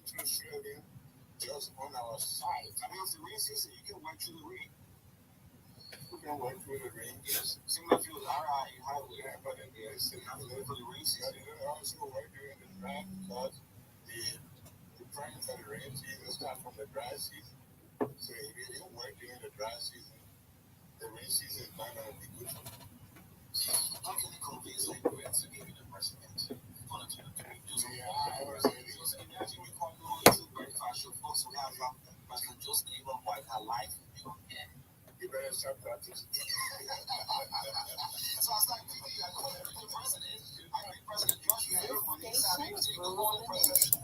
to Australia just on our side. I mean, it's the rain season. You can work through the rain. You can work through the rain. Yes. Seems like you was alright. You had yeah, but then it's not good for the rain season. But you also work during the dry because the prime for the rain season starts from the dry season. So if you don't work during the dry season, the rain season is not going to be good for you. How can you convince like grants to give you the president? Yeah, I was saying it. So imagine we can't go into breakfast show folks who have but can just give them white her life. Yeah. You better stop practicing. So I started thinking, I know the president, I think President Josh Money started to go on the president.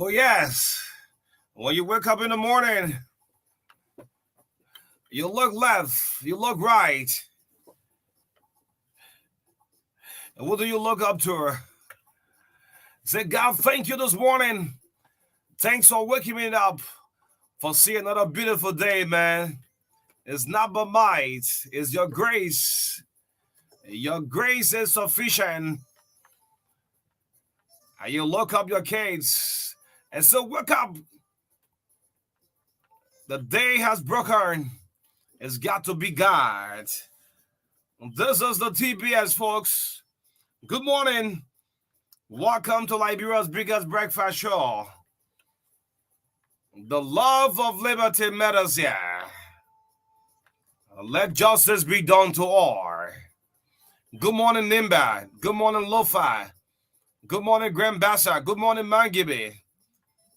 Oh, yes. When you wake up in the morning, you look left, you look right. And what do you look up to? Say, God, thank you this morning. Thanks for waking me up, for seeing another beautiful day, man. It's not by might, it's your grace. Your grace is sufficient. And you look up your kids and so wake up. The day has broken. It's got to be God. This is the TBS, folks. Good morning. Welcome to Liberia's biggest breakfast show. The love of liberty matters here. Let justice be done to all. Good morning, Nimba. Good morning, Lofa. Good morning, Grandbassa. Good morning, Mangibe.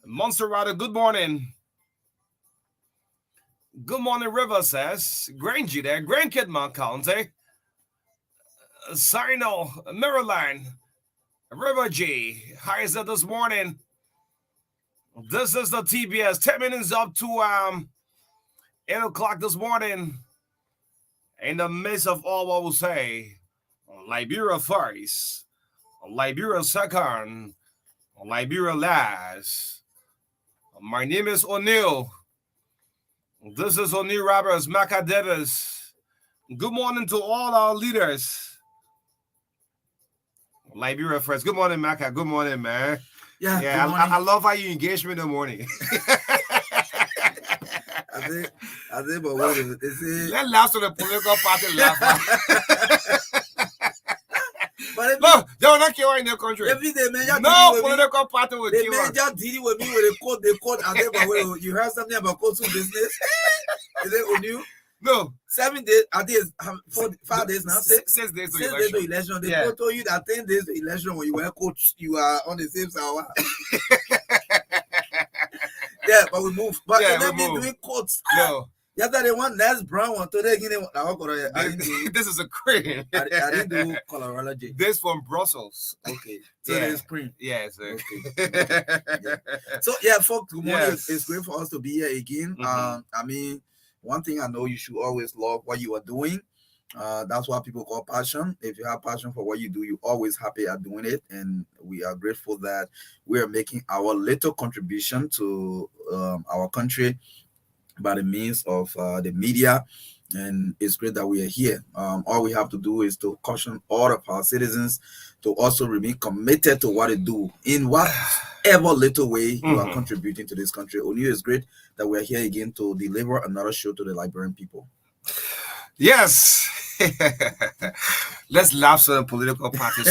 Monserrata, good morning. Good morning, River says. Grangy there. Grandkid Mount County. Sino, Maryland. River G. How is it this morning? This is the TBS. 10 minutes up to 8 o'clock this morning. In the midst of all what we'll say, Liberia first, Liberia second, Liberia last. My name is O'Neill. This is Oni Roberts, MARKA Davis. Good morning to all our leaders. Liberia first. Good morning, MARKA. Good morning, man. Yeah, I love how you engage me in the morning. I think, but wait a minute. They say, let last to the political party laugh. but no, they will not kill in the country. No political party will kill us. They just dealing with me with the code. I think, but wait, you heard something about code to business? Is it on you? No. 7 days, I think 5 days now. 6 days to election. They told you that 10 days to election when you were coach, you are on the same side. Yeah, but we move. But then we doing codes. No. Yesterday one less brown one today. This is a cream. I didn't do colorology. This from Brussels. Okay. So there's cream. Yeah, sir. Okay. Yeah. So folks, good morning. It's great for us to be here again. I mean, one thing I know, you should always love what you are doing. That's what people call passion. If you have passion for what you do, you're always happy at doing it. And we are grateful that we are making our little contribution to our country by the means of the media. And it's great that we are here. All we have to do is to caution all of our citizens to also remain committed to what they do in whatever little way you are contributing to this country. Only it's great that we're here again to deliver another show to the Liberian people. Yes. Let's laugh at the political parties.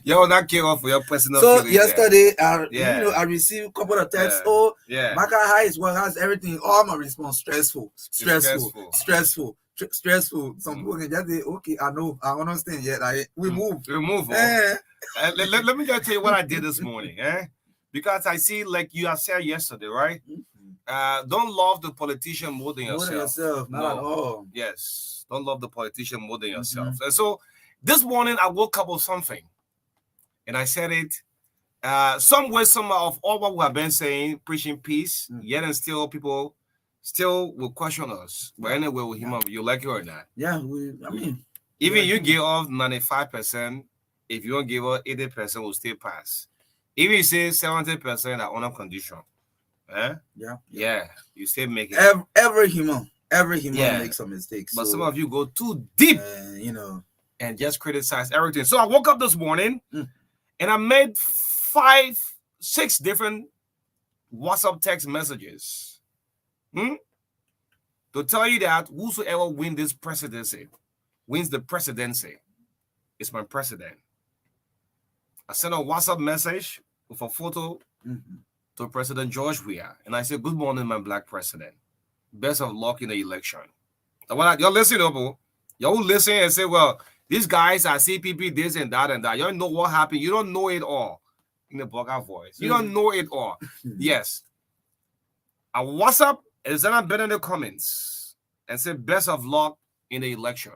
You're not care for your personal. So yesterday, I received a couple of texts. MARKA highs, has everything. All my response stressful. Some people can just say, okay, I know, I understand. We move. Let me just tell you what I did this morning. Because I see, like you have said yesterday, right? Don't love the politician more than yourself. Not at all. Yes, don't love the politician more than yourself. And so this morning I woke up with something, and I said it. Some of all what we have been saying, preaching peace, yet and still people still will question us. But anyway, with him, you like it or not? Yeah, I mean, even you give off 95%, if you don't give up 80%, will still pass. Even you say 70% are under condition. Yeah, you still make it. Every human makes some mistakes. But some of you go too deep, and just criticize everything. So I woke up this morning and I made 5-6 different WhatsApp text messages to tell you that whosoever wins the presidency is my president. I sent a WhatsApp message with a photo to President George Weah, and I said, "Good morning, my black president. Best of luck in the election." Y'all listen up, y'all listen and say, "Well, these guys are CPP, this and that and that." You don't know what happened. You don't know it all. In the Boga voice, you don't know it all. Yes. I WhatsApp and then I've been in the comments and said, "Best of luck in the election."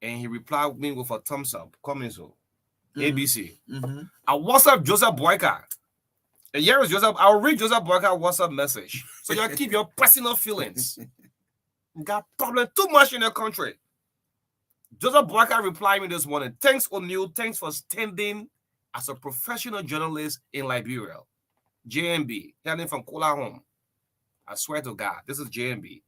And he replied me with a thumbs up, comments. ABC. I WhatsApp Joseph Boyka. And here is Joseph. I'll read Joseph Boyka WhatsApp message. So you keep your personal feelings. You got problem too much in the country. Joseph Boyka replied me this morning. "Thanks, O'Neill. Thanks for standing as a professional journalist in Liberia. JMB. Hailing from Kola Home. I swear to God, this is JMB.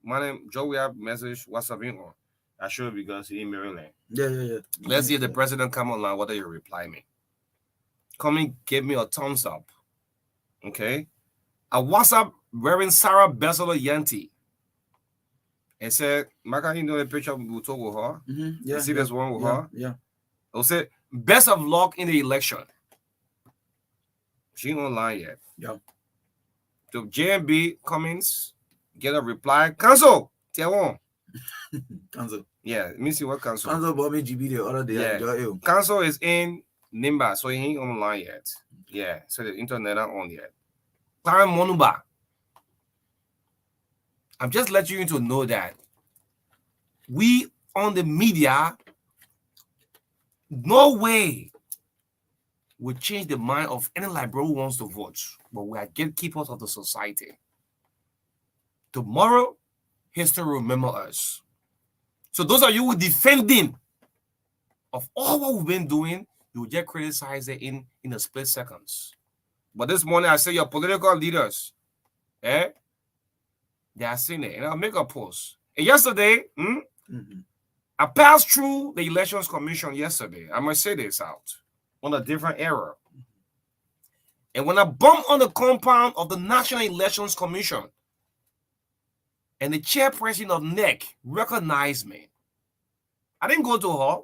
My name, Joe, we have message WhatsApp on. I should because he's in Maryland. Yeah. Let's see if the president come online. What do you reply me? Coming, give me a thumbs up. Okay. A WhatsApp wearing Sarah Besolo Yanti. And said, "MARKA, you know the picture we took with her? You see this one with her? Yeah. I'll say, best of luck in the election." She ain't online yet. Yeah. So JMB Cummings, get a reply. Cancel. Tell on. Cancel. Yeah, let me see what cancel. Cancel Bobby GB the other day. Yeah. Cancel is in Nimba, so he ain't online yet. Yeah, so the internet not on yet. Karen Monuba. I'm just letting you to know that we on the media, no way will change the mind of any Liberian who wants to vote, but we are gatekeepers of the society. Tomorrow, history will remember us. So those of you who are defending of all what we've been doing, you will just criticize it in a split seconds. But this morning I say your political leaders, they are seeing it. And I'll make a post. And yesterday, I passed through the Elections Commission yesterday. I must say this out on a different era. And when I bumped on the compound of the National Elections Commission, and the chairperson of NEC recognized me, I didn't go to her.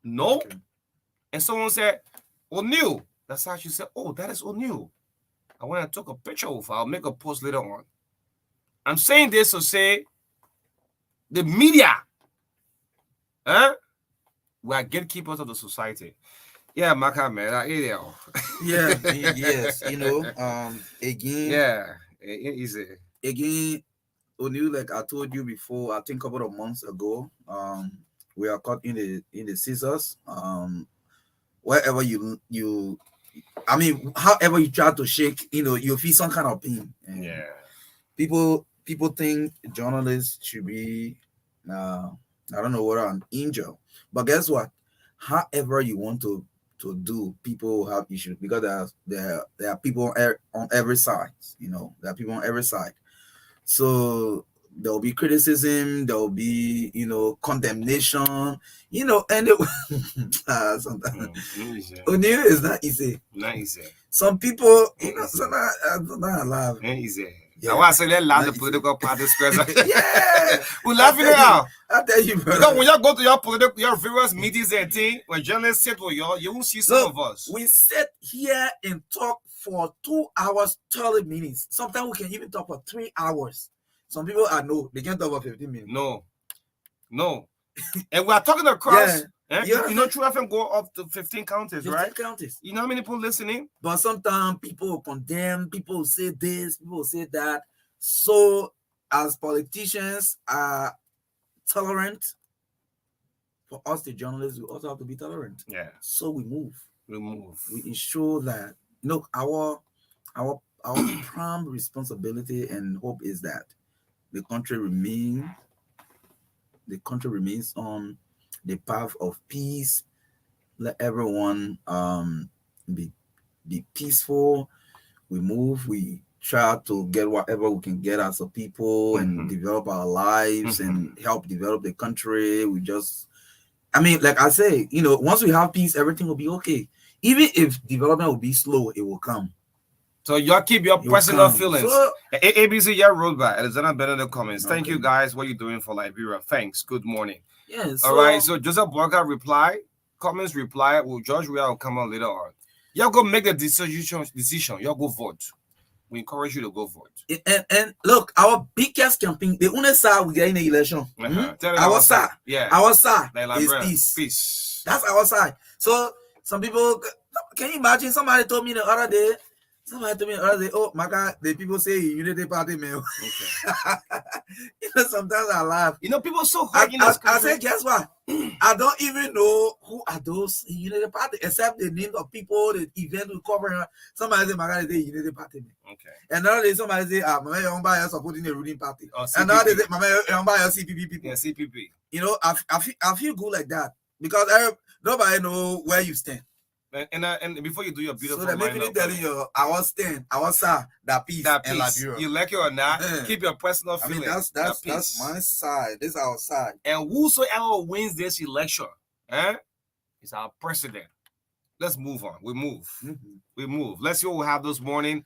No. Okay. And someone said, O'Neill. That's how she said, oh, that is O'Neill. I went and took a picture of her. I'll make a post later on. I'm saying this to say the media, we are gatekeepers of the society. Yeah, Maka, man. Yeah, yes. Again. Yeah, easy. Again, O'Neill, like I told you before, I think a couple of months ago, we are caught in the scissors. Wherever however you try to shake, you feel some kind of pain. And yeah. People think journalists should be, I don't know what, an angel. But guess what? However you want to do, people have issues because there are people on every side. There are people on every side. So there will be criticism, there will be, condemnation, and sometimes O'Neill is not easy. Not easy. Some people, not alive. Not easy. Yeah. I want to say that loud the political parties present. Yeah. We're laughing now. I tell you, brother. Because when you go to your various meetings and things, when journalists sit with you won't see some of us. We sit here and talk for 2 hours, 30 minutes. Sometimes we can even talk for 3 hours. Some people they can't talk for 15 minutes. No. And we are talking across. Yeah. True FM go up to 15 counties, 15 right? Counties. You know how many people listening? But sometimes people condemn, people say this, people say that. So as politicians are tolerant, for us the journalists, we also have to be tolerant. Yeah. So we move. We ensure that our prime responsibility and hope is that the country remains on the path of peace. Let everyone be peaceful. We move. We try to get whatever we can get as a people and develop our lives and help develop the country. Like I say, once we have peace, everything will be okay. Even if development will be slow, it will come. So y'all keep your personal feelings. So, ABC, y'all wrote by Alexander Bennett in the comments. Okay. Thank you guys. What you doing for Liberia? Thanks. Good morning. Yes. All right. So Joseph Walker reply. Comments reply. Well, George will come on later on. Y'all go make the decision. Y'all go vote. We encourage you to go vote. And look, our biggest campaign, the only side we get in the election. Our side. Yeah. Our side is peace. Peace. That's our side. So some people, can you imagine? Somebody told me the other day, oh my God, the people say Unity Party, man. Okay. Sometimes I laugh. People so hard in this country. I say, guess what? I don't even know who are those in Unity Party, except the name of people, the event we cover. Somebody say, my God, they Unity Party, man. Okay. And now they somebody say, my young buyer supporting the ruling party. And now they say, my young buyer CPP people. Yeah, CPP. I feel good like that because nobody know where you stand. And before you do your beautiful, so they're telling you, I was that peace, and Liberia. You like it or not, keep your personal feelings. That's my side. This is our side. And whosoever wins this election, is our president. Let's move on. We move. We move. Let's see what we have this morning.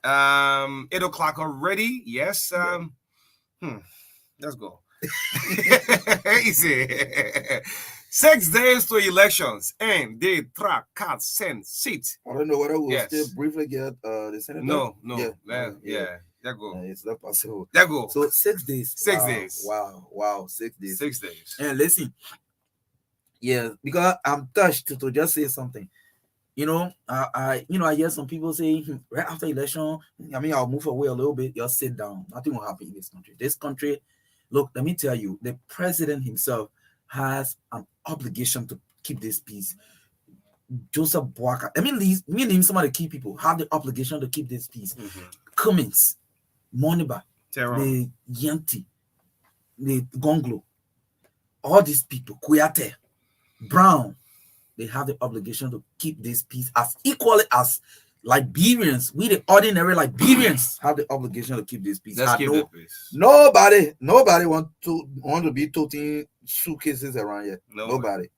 8 o'clock already. Yes. Let's go. Easy. 6 days to elections, and they track, cut, send, sit. I don't know whether we'll still briefly get the senator. No. Yeah. There go. It's not possible. There go. So 6 days. 6 days. Wow. 6 days. 6 days. And listen, because I'm touched to just say something. I hear some people say right after election, I'll move away a little bit. Just sit down. Nothing will happen in this country. This country, look, let me tell you, the president himself has an obligation to keep this peace. Joseph Boakai, me and some of the key people have the obligation to keep this peace. Cummins, Moniba, the Yanti, the Gonglo, all these people, Kuyate, Brown, they have the obligation to keep this peace as equally as Liberians, we the ordinary Liberians have the obligation to keep this peace. Let's keep the peace. Nobody want to be toting suitcases around here. Nobody.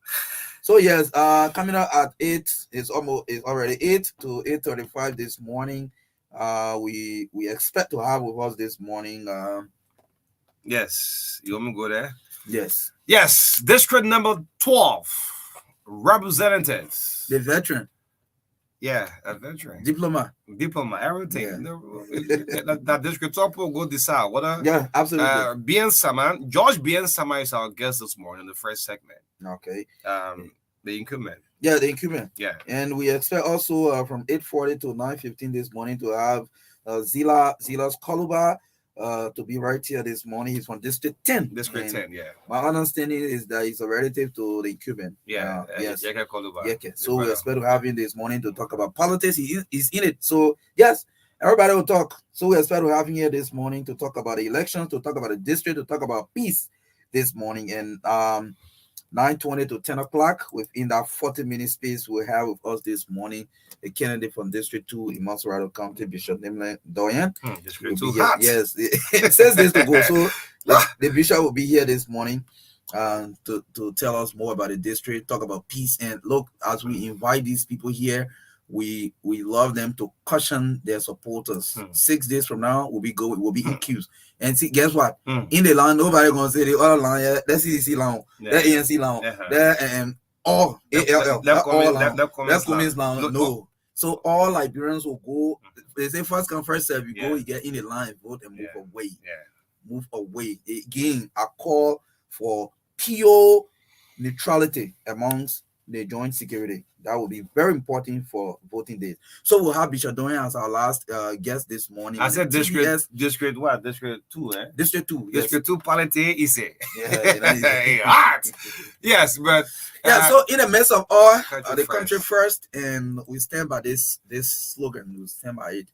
So yes, coming out at 8, it's already 8 to 8:35 this morning. We expect to have with us this morning. Yes, you want me to go there? Yes, district number 12, representatives. The veteran. Yeah, a veteran. Diploma, everything. Yeah. That district top will go decide. Yeah, absolutely. Bien Saman, George Bien Saman is our guest this morning in the first segment. Okay. The incumbent. Yeah, the incumbent. Yeah. And we expect also from 8:40 to 9:15 this morning to have Zila's Koluba to be right here this morning. He's from District 10. District 10, yeah. My understanding is that he's a relative to the incumbent. Yeah. Yes. Yeke Koluba. Yeke. So we expect to have him this morning to talk about politics. He's in it. So yes, everybody will talk. So we expect to have him here this morning to talk about the elections, to talk about the district, to talk about peace this morning. And 9:20 to 10 o'clock within that 40-minute space we have with us this morning a candidate from District 2 in Monserrato County, Bishop Nimle Doyen. District 2 hot. Yes, it says this to go. So the bishop will be here this morning to tell us more about the district, talk about peace. And look, as we invite these people here, we love them to caution their supporters. 6 days from now, we'll be in queues. And see, guess what? In the land, nobody gonna say the other land. Yeah, that's CDC land, that ANC land, that all ALL, that Cummins land. No, so all Liberians will go. They say first come first serve. You go, you get in the line, vote, and move away. Move away. Again, a call for pure neutrality amongst the joint security. That will be very important for voting days. So we'll have Bishop Doyen as our last guest this morning. I said district what? District 2, eh? District 2. Yes. District 2 politics is it? Yeah, hot. Yes, but so in the midst of all the country first, and we stand by this slogan. We stand by it.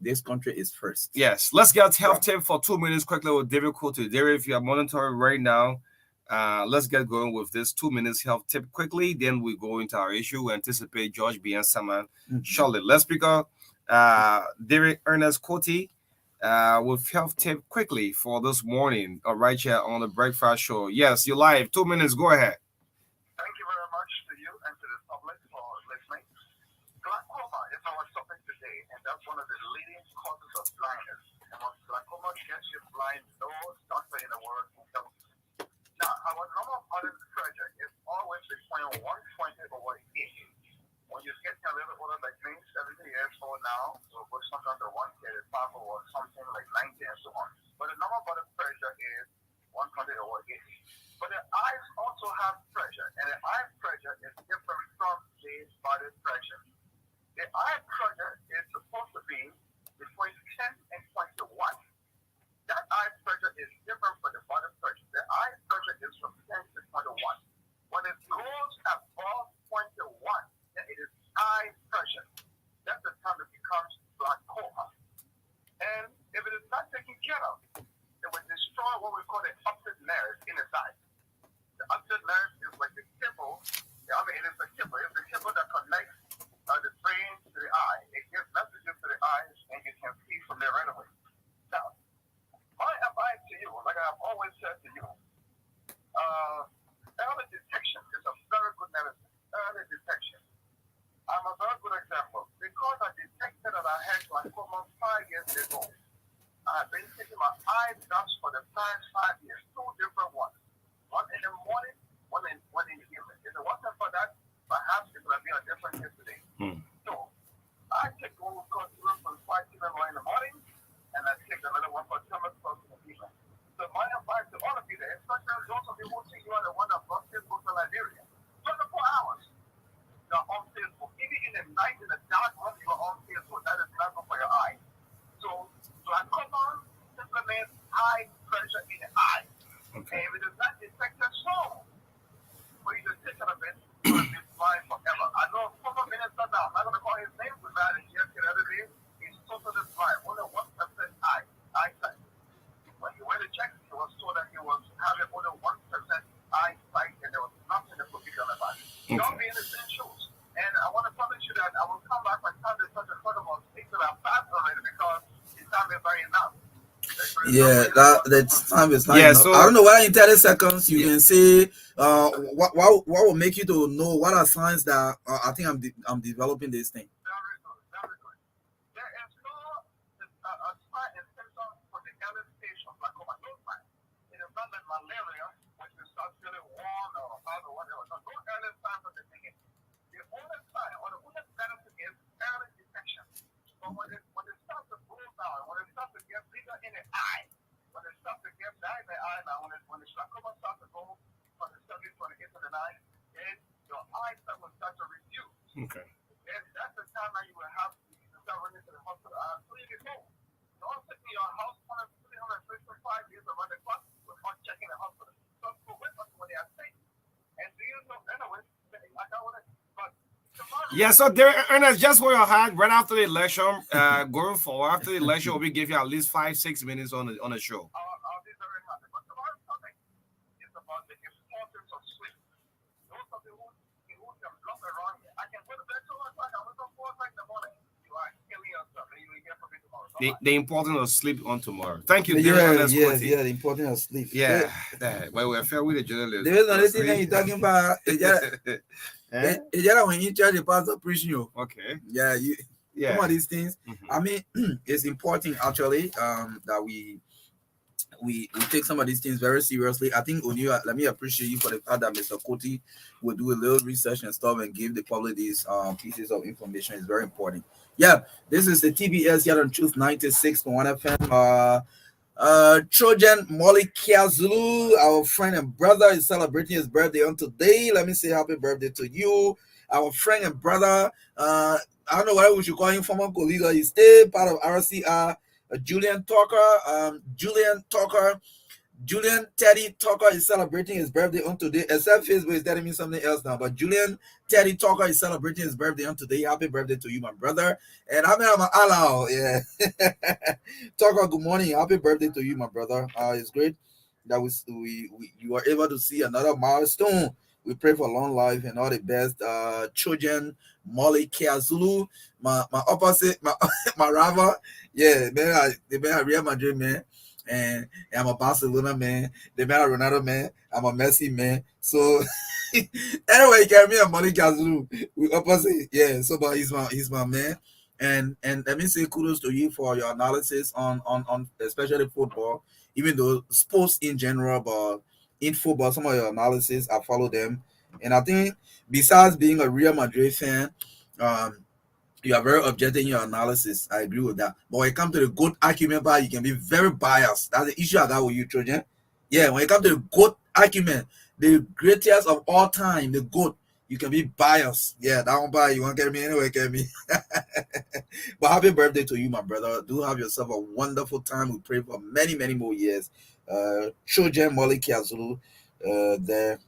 This country is first. Yes. Let's get health tip for 2 minutes quickly with David Cote. David, if you are monitoring right now, let's get going with this 2 minutes health tip quickly. Then we go into our issue. We anticipate George Bien Saman shortly. Let's pick up David Ernest Cote with health tip quickly for this morning, right here on the Breakfast Show. Yes, you're live. 2 minutes. Go ahead. Thank you very much to you and to the public for listening. Glaucoma is our topic today, and that's one of the leading causes of blindness. And once glaucoma gets you blind, no doctor in the world can help you. Now, our normal blood pressure is always between 120/80. When you get a little older, like me, 70 years old now, so we're sometimes under 185 or something like 90 and so on. But the normal blood pressure is 120/80. But the eyes also have pressure, and the eye pressure is different from the body pressure. The eye pressure is supposed to be between 10 and 21. That eye pressure is different from the body pressure. The eye pressure is from 10 to 21. When it goes above 21, then it is eye pressure. That's the time it becomes glaucoma. And if it is not taken care of, it will destroy what we call the optic nerve in the eye. The optic nerve is like the cable. It is the cable. It's the cable that connects the brain to the eye. It gives messages to the eyes, and you can see from there right away. Now, my advice to you, like I have always said to you, early detection is a very good medicine. Early detection. I'm a very good example. Because I detected that I had glaucoma 5 years ago, I have been taking my eye drops for the past 5 years, 2 different ones. One in the morning, one in the evening. If it wasn't for that, perhaps it would have been a different case today. So, I take one called 0.5 in the morning, and I take another one for 10 o'clock in the evening. So my advice to all of you there, especially those of you who think you are the one that brought Facebook to Liberia, 24 hours, you are on Facebook. Even in the night, in the dark room, you are on Facebook. That is not good for your eyes. So glaucoma simply means high pressure in the eye. Okay. And if it is not detected soon, for you to take care of it, you will be blind forever. I know a former minister now, I'm not going to call his name, because I had a year the other day. Yeah, that time is not Yeah, enough. I so don't know whether in 30 seconds you yeah. can say what will make you to know what are signs that I think I'm developing this thing. Very good, very good. There is no a sign and symptom for the early stage of glaucoma. No sign. It is not like malaria, which is start feeling warm or hot or whatever. No, no early signs of the beginning. The only sign or the only benefit is early detection. But when it starts to go down, when it starts to get bigger in the eye, when it starts to get down in the eye now, when the glaucoma starts to go from the 70 to the 8 to the 9, then your eyesight will start to reduce. Okay. Then that's the time that you will have to start running to the hospital. So you can go. Don't sit in your house 365 days around the clock without checking the hospital. Just go wait until when they are sick. And do you know, anyway, I don't want to, but tomorrow. Yeah, so there, Ernest, just where your hat right after the election, going forward after the election, we give you at least 5-6 minutes on the show. I'll be very happy. But tomorrow's topic is about the importance of sleep. Those of you who can block around here, I can go to bed 2 o'clock, I wake up 4 o'clock in the morning. You are killing yourself, and you will hear from me tomorrow. The importance of sleep on tomorrow. Thank you, Yeah, Ernest. the importance of sleep. Yeah, well, we're fair with the journalists. There is another thing that you're talking about. It's just when you charge the pastor preaching you. Okay. Yeah, some of these things. Mm-hmm. I mean, it's important actually that we take some of these things very seriously. I think O'Neill, let me appreciate you for the fact that Mr. Koti will do a little research and stuff and give the public these pieces of information. It's very important. Yeah, this is the TBS here on Truth 96.1 FM. Trojan Molly Kiazulu, our friend and brother, is celebrating his birthday on today. Let me say happy birthday to you, our friend and brother. I don't know whether we should call him former colleague. He's still part of RCR. Julian Teddy Tucker is celebrating his birthday on today. Except Facebook is telling me something else now. But Julian Teddy Tucker is celebrating his birthday on today. Happy birthday to you, my brother. And I'm Alao. Yeah. Tucker, good morning. Happy birthday to you, my brother. It's great that you are able to see another milestone. We pray for long life and all the best. Children, Molly Kiazulu, my opposite, my rival. Yeah, man, they been a Real Madrid man. And I'm a Barcelona man. They made a Ronaldo man. I'm a Messi man. So anyway, get me a Molly Kiazulu. We opposite. Yeah, so but he's my man. And let me say kudos to you for your analysis on especially football, even though sports in general, but in football, some of your analysis, I follow them. And I think besides being a Real Madrid fan, you are very objective in your analysis. I agree with that. But when it comes to the good argument part, you can be very biased. That's the issue I got with you, Trojan. Yeah, when it comes to the good argument, the greatest of all time, the good, you can be biased. Yeah, that one by you won't get me anyway, get me. But happy birthday to you, my brother. Do have yourself a wonderful time. We pray for many, many more years. Trojan Molly Kiazulu there.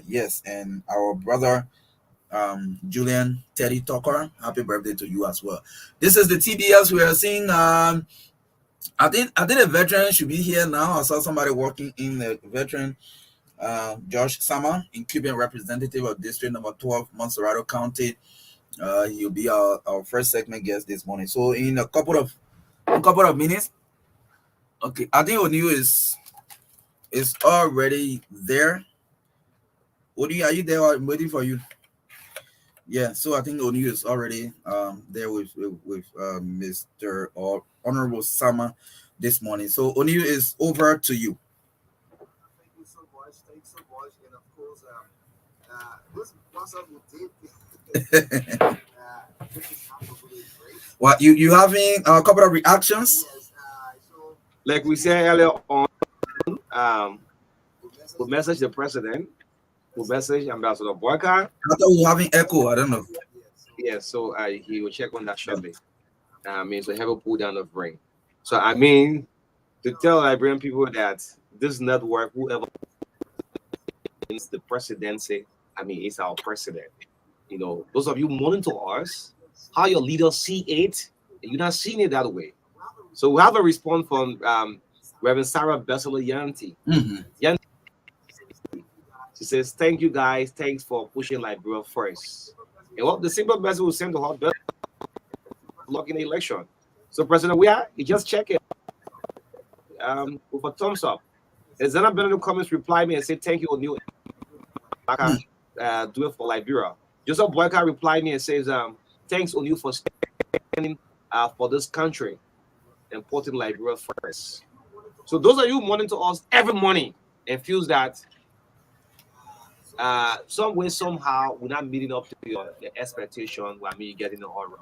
Yes, and our brother Julian Teddy Tucker, happy birthday to you as well. This is the TBS we are seeing. I think a veteran should be here now. I saw somebody working in the veteran, Josh Sama, incumbent representative of District Number 12, Montserrado County. He'll be our first segment guest this morning. So in a couple of minutes, okay, I think O'Neill is already there. O'Neill, are you there? I'm waiting for you. Yeah, so I think O'Neill is already there with Mr. or Honorable Sama this morning. So O'Neill is over to you. Thank you so much. Thanks so much. And of course, this WhatsApp we did. This is absolutely great. What you having a couple of reactions? Yes. So Like we said earlier on, we message the president, we message Ambassador Boyka. I thought we were having echo. I don't know. Yeah, so he will check on that shortly. So have a pull down of ring. So I mean, to tell Liberian people that this network, whoever is the presidency, it's our president. You know, those of you monitor us, how your leaders see it, you're not seeing it that way. So we have a response from Reverend Sarah Bessela Yanti. Mm-hmm. She says, "Thank you guys. Thanks for pushing Liberia first." And what the simple message will send to her blocking the election. So, President, you just check it. with a thumbs up. And Zena Bennett in the comments reply me and say thank you, O'Neal. Do it for Liberia. Joseph Boyka replied me and says, thanks O'Neal for standing for this country and putting Liberia first. So those are you monitor us every morning and feels that some way, somehow, we're not meeting up to your expectation while me getting the horror.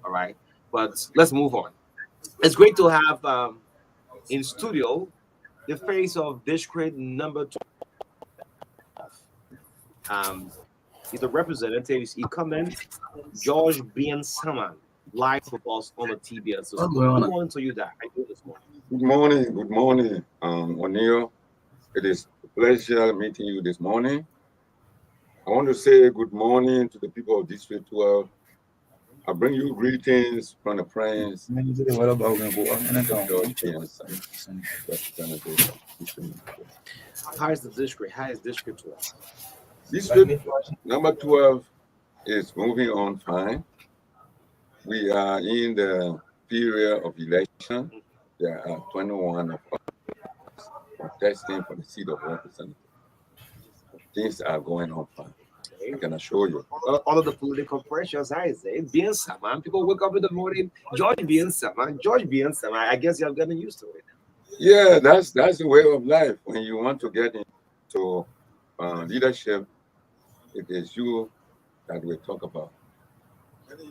All right. But let's move on. It's great to have in studio the face of district number 12. He's the representative. He coming, George B.N. Saman, live with us on the TBS. So good morning to you, that I do this morning. Good morning, O'Neal. It is a pleasure meeting you this morning. I want to say good morning to the people of District 12. I bring you greetings from the friends. How is the district? How is District 12? District number 12 is moving on fine. We are in the period of election. There are 21 of us contesting for the seat of representative. Things are going on fine. I can assure you. All of the political pressures, I say, being Saman, people wake up in the morning, George being Saman, George being Saman. I guess you're getting used to it. Yeah, that's the way of life. When you want to get into leadership, it is you that we talk about.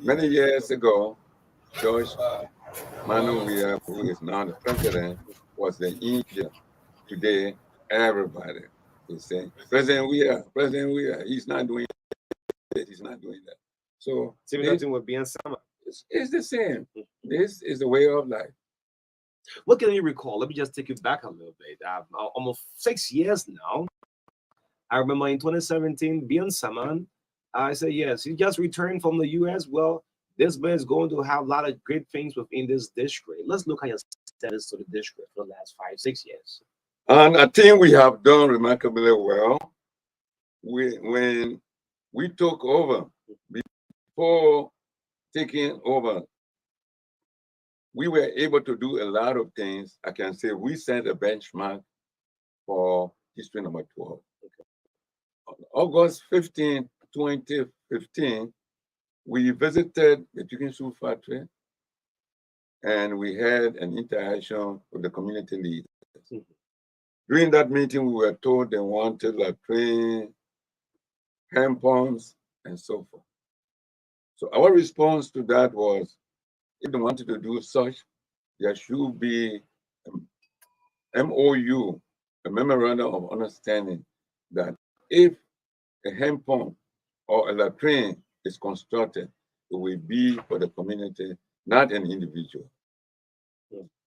Many years ago, George Manuel, who is now the president, was the engineer. Today, everybody is saying, President Weir, he's not doing it, he's not doing that. So, similar thing with being Saman. It's the same. This is the way of life. What can you recall? Let me just take you back a little bit. Almost 6 years now. I remember in 2017, being Saman, I said, yes, he just returned from the US. Well, this man is going to have a lot of great things within this district. Let's look at your status to the district for the last 5-6 years. And I think we have done remarkably well. When we took over, before taking over, we were able to do a lot of things. I can say we set a benchmark for district number 12. Okay. On August 15, 2015, we visited the chicken soup factory and we had an interaction with the community leaders. Mm-hmm. During that meeting, we were told they wanted latrine, hand pumps, and so forth. So our response to that was, if they wanted to do such, there should be a MOU, a memorandum of understanding, that if a hand pump or a latrine is constructed, it will be for the community, not an individual.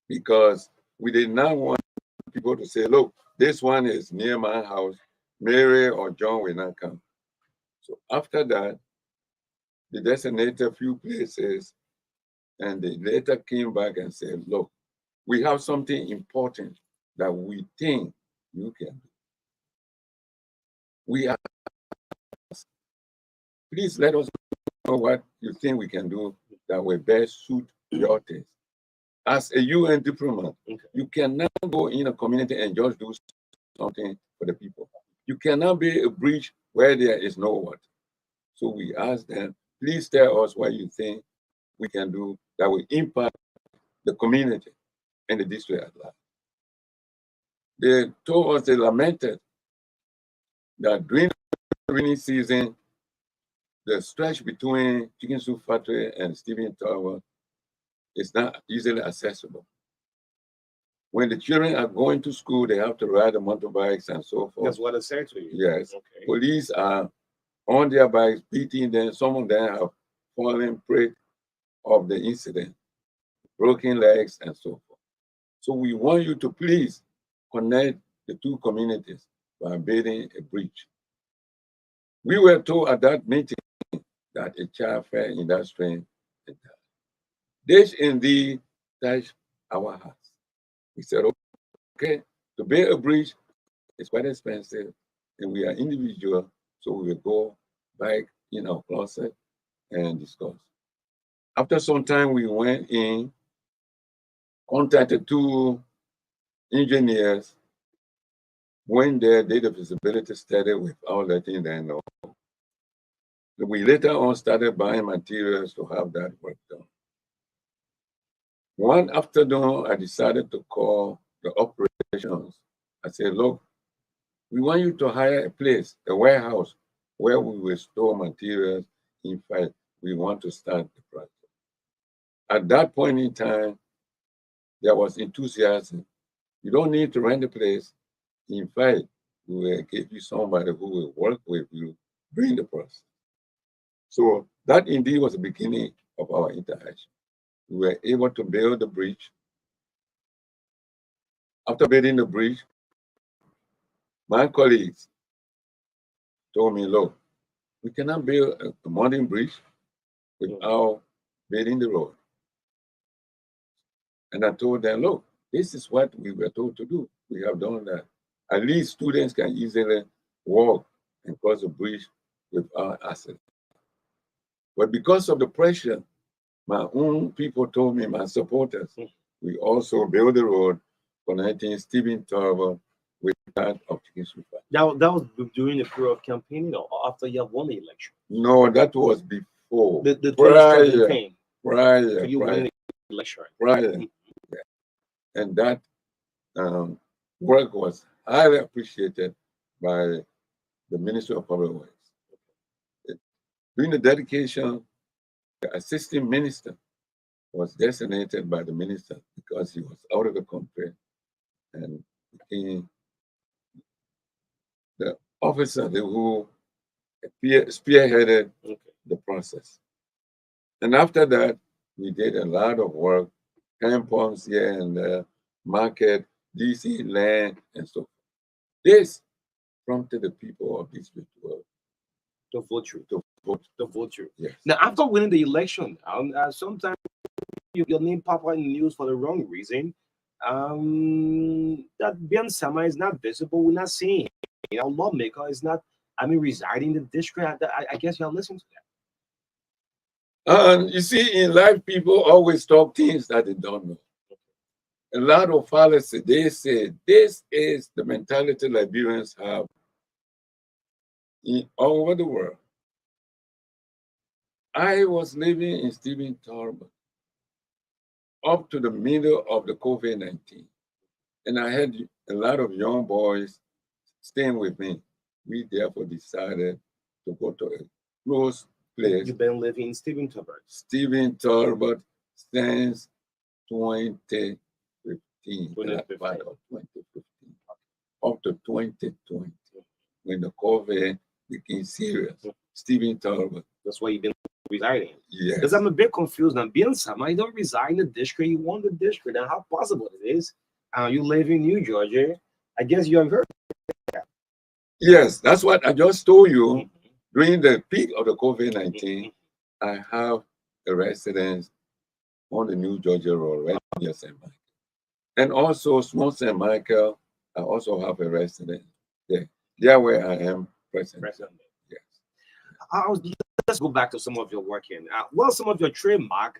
Because we did not want people to say, look, this one is near my house, Mary or John will not come. So after that, they designated a few places and they later came back and said, look, we have something important that we think you can do. We are, please let us know what you think we can do that will best suit your taste. As a UN diplomat, you cannot go in a community and just do something for the people. You cannot be a bridge where there is no water. So we asked them, please tell us what you think we can do that will impact the community and the district at large. They told us, they lamented that during the rainy season, the stretch between Chicken Soup Factory and Stephen Tower is not easily accessible. When the children are going to school, they have to ride the motorbikes and so forth. That's what I said to you. Yes. Okay. Police are on their bikes, beating them. Some of them have fallen prey of the incident, broken legs and so forth. So we want you to please connect the two communities by building a bridge. We were told at that meeting that a child fell in that stream and died. This indeed touched our hearts. We said, okay, to build a bridge is quite expensive and we are individual, so we will go back in our closet and discuss. After some time, we went in, contacted two engineers went there, did a feasibility study without letting them know. We later on started buying materials to have that work done. One afternoon, I decided to call the operations. I said, look, we want you to hire a place, a warehouse, where we will store materials. In fact, we want to start the project. At that point in time, there was enthusiasm. You don't need to rent a place. In fact, we will give you somebody who will work with you during the process. So that indeed was the beginning of our interaction. We were able to build the bridge. After building the bridge, my colleagues told me, look, we cannot build a modern bridge without building the road. And I told them, look, this is what we were told to do. We have done that. At least students can easily walk and cross the bridge without accident. But because of the pressure, my own people told me, my supporters, we also built the road connecting Stephen Tarver with that of Chicken. That was during the period of campaigning or after you have won the election? No, that was before. The 2017 prior. you won the election. Prior. Yeah. And that work was highly appreciated by the Ministry of Public Works. During the dedication, the assistant minister was designated by the minister because he was out of the country and became the officer who spearheaded the process. And after that, we did a lot of work, hand pumps here and there, market, DC land, and so forth. This prompted the people of this world to vote you. To vote you. Yes. Now, after winning the election, sometimes your name pop up in the news for the wrong reason. That Bian Sama is not visible. We're not seeing him. You know, lawmaker is not, residing in the district. I guess you're listening to that. You see, in life, people always talk things that they don't know. A lot of fallacy, they say, this is the mentality Liberians have all over the world. I was living in Stephen Tarver up to the middle of the COVID-19. And I had a lot of young boys staying with me. We therefore decided to go to a close place. You've been living in Stephen Tarver? Stephen Tarver since 2015. 2015. Up to 2020, when the COVID became serious. Stephen Tarver. That's why you've been residing. Yes. Because I'm a bit confused now. Bian Sama, you don't reside in the district. You won the district. And how possible it is? You live in New Georgia. I guess you have heard that. Yes, that's what I just told you. During the peak of the COVID-19, I have a residence on the New Georgia Road, right near St. Michael. And also, small St. Michael, I also have a residence there. There where I am present. Yes. Let's go back to some of your work here. Well, some of your trademark,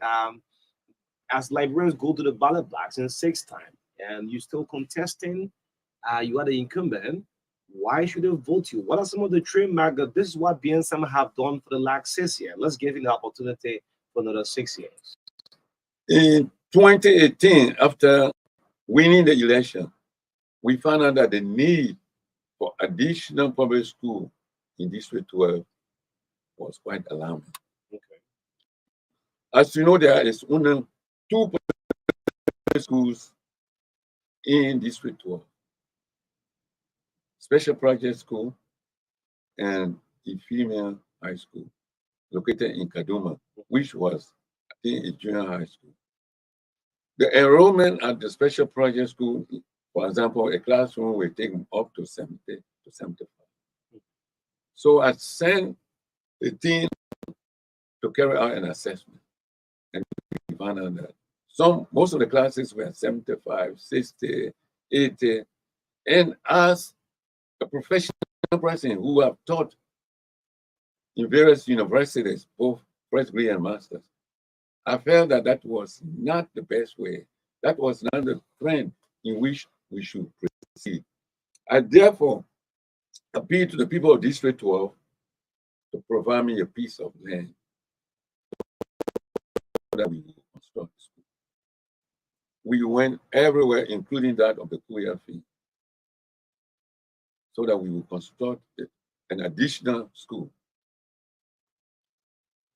as Liberians go to the ballot box in 6th time, and you're still contesting, you are the incumbent. Why should they vote you? What are some of the trademark that this is what Bian Sama have done for the last 6 years? Let's give you the opportunity for another 6 years. In 2018, after winning the election, we found out that the need for additional public school in District 12 was quite alarming. Okay. As you know, there is only 2 public schools in District 12. Special Project School and a female high school located in Kaduma, which was, I think, a junior high school. The enrollment at the Special Project School, for example, a classroom will take up to 70 to 75. So I sent a team to carry out an assessment, and we found out that most of the classes were 75, 60, 80, and as a professional person who have taught in various universities, both first degree and masters, I felt that that was not the best way. That was not the trend in which we should proceed. I therefore appeal to the people of District 12 to provide me a piece of land that we will construct the school. We went everywhere, including that of the Kuya fee, so that we will construct an additional school.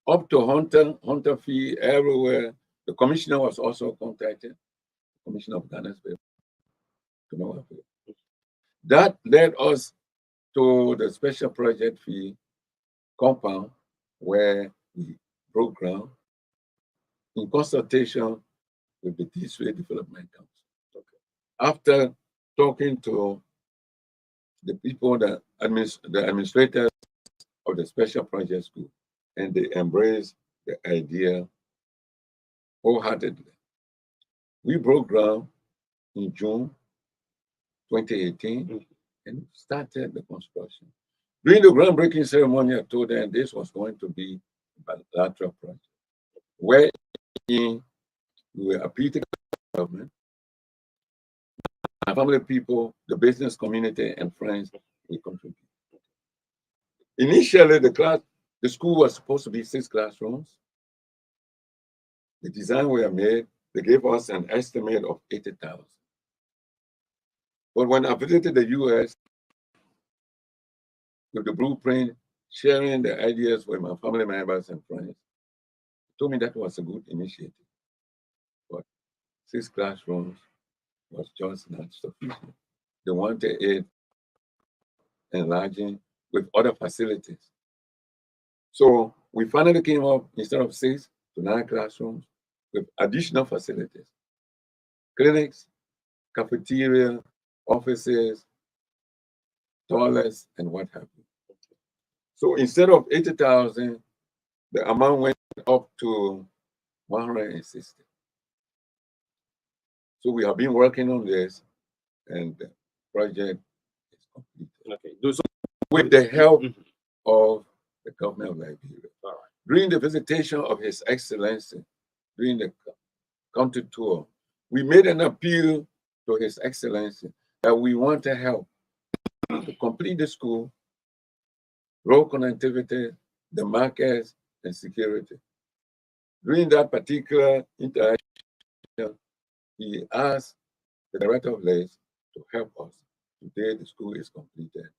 Up to Hunter fee everywhere. The commissioner was also contacted, Commissioner of Ghana's Bill, to know of it. That led us to the special project fee compound where we broke ground in consultation with the District Development Council. Okay. After talking to the people, the administrators of the special project school, and they embraced the idea wholeheartedly. We broke ground in June 2018 and started the construction. During the groundbreaking ceremony, I told them this was going to be a bilateral project, wherein we were appealing to the government, our family people, the business community, and friends will contribute. Initially, the school was supposed to be 6 classrooms. The design were made, they gave us an estimate of 80,000. But when I visited the US with the blueprint, sharing the ideas with my family members and friends, told me that was a good initiative. But 6 classrooms was just not sufficient. They wanted it enlarging with other facilities. So we finally came up, instead of 6 to 9 classrooms, with additional facilities, clinics, cafeteria, offices, toilets, and what have you. So instead of 80,000, the amount went up to 160. So we have been working on this, and the project is completed. Okay. So with the help of the government of Liberia. All right. During the visitation of His Excellency, during the country tour, we made an appeal to His Excellency that we want to help to complete the school, road connectivity, the markets, and security. During that particular interaction, he asked the director of LACE to help us. Today, the school is completed,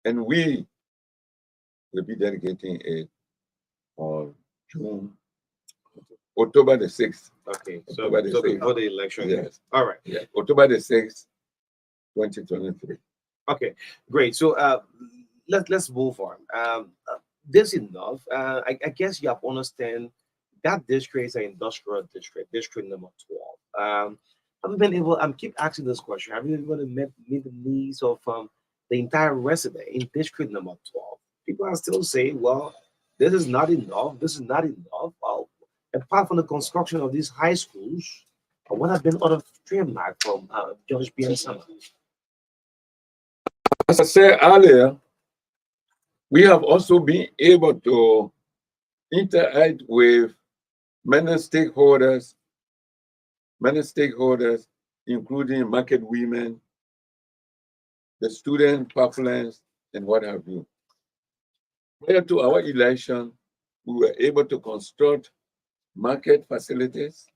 and we will be dedicating it on October the 6th. Okay, October the so 6th. before the election. Yes. All right. Yeah. October the 6th, 2023. Okay, great. So let's move on. This enough. I guess you have to understand that district is an industrial district number 12. Have you been able? Keep asking this question. Have you been able to meet the needs of the entire resident in district number 12? People are still saying, well, this is not enough. This is not enough. Apart from the construction of these high schools, what have been other streamlined from George B. and Summer? As I said earlier, we have also been able to interact with many stakeholders, including market women, the student populace, and what have you. Prior to our election, we were able to construct market facilities.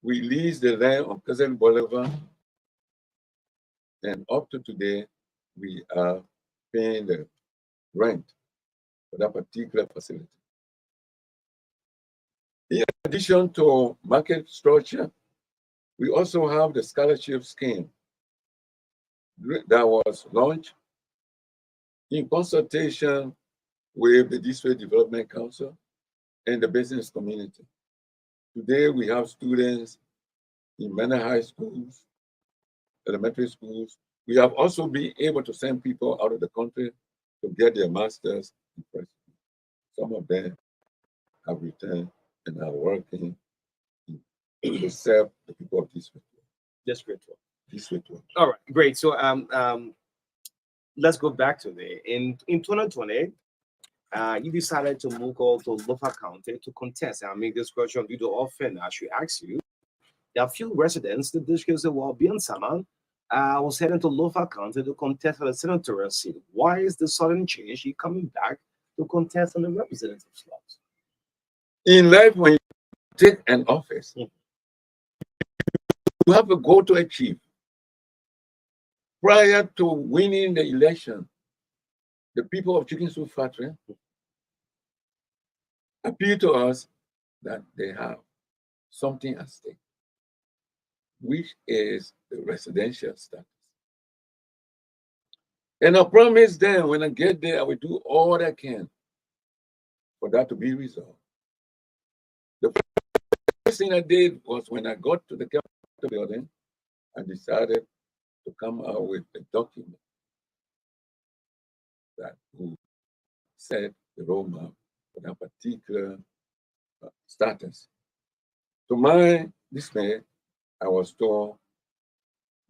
We leased the land on President Boulevard, and up to today, we are paying the rent for that particular facility. In addition to market structure, we also have the scholarship scheme that was launched in consultation with the District Development Council and the business community. Today, we have students in many high schools, elementary schools. We have also been able to send people out of the country to get their masters. Some of them have returned and are working to serve the people of District 12. All right, great. So let's go back to in 2020. You decided to move over to Lofa County to contest. I make this question due to often I should ask you There are few residents. The district said, well, beyond Saman, I was heading to Lofa County to contest for the senatorial seat. Why is the sudden change? He coming back to contest on the representative slots? In life, when you take an office, you have a goal to achieve. Prior to winning the election, the people of Chicken Soup Factory appeal to us that they have something at stake, which is the residential status. And I promise them when I get there, I will do all I can for that to be resolved. The first thing I did was when I got to the Capitol building, I decided to come out with a document that would set the roadmap for that particular status. To my dismay, I was told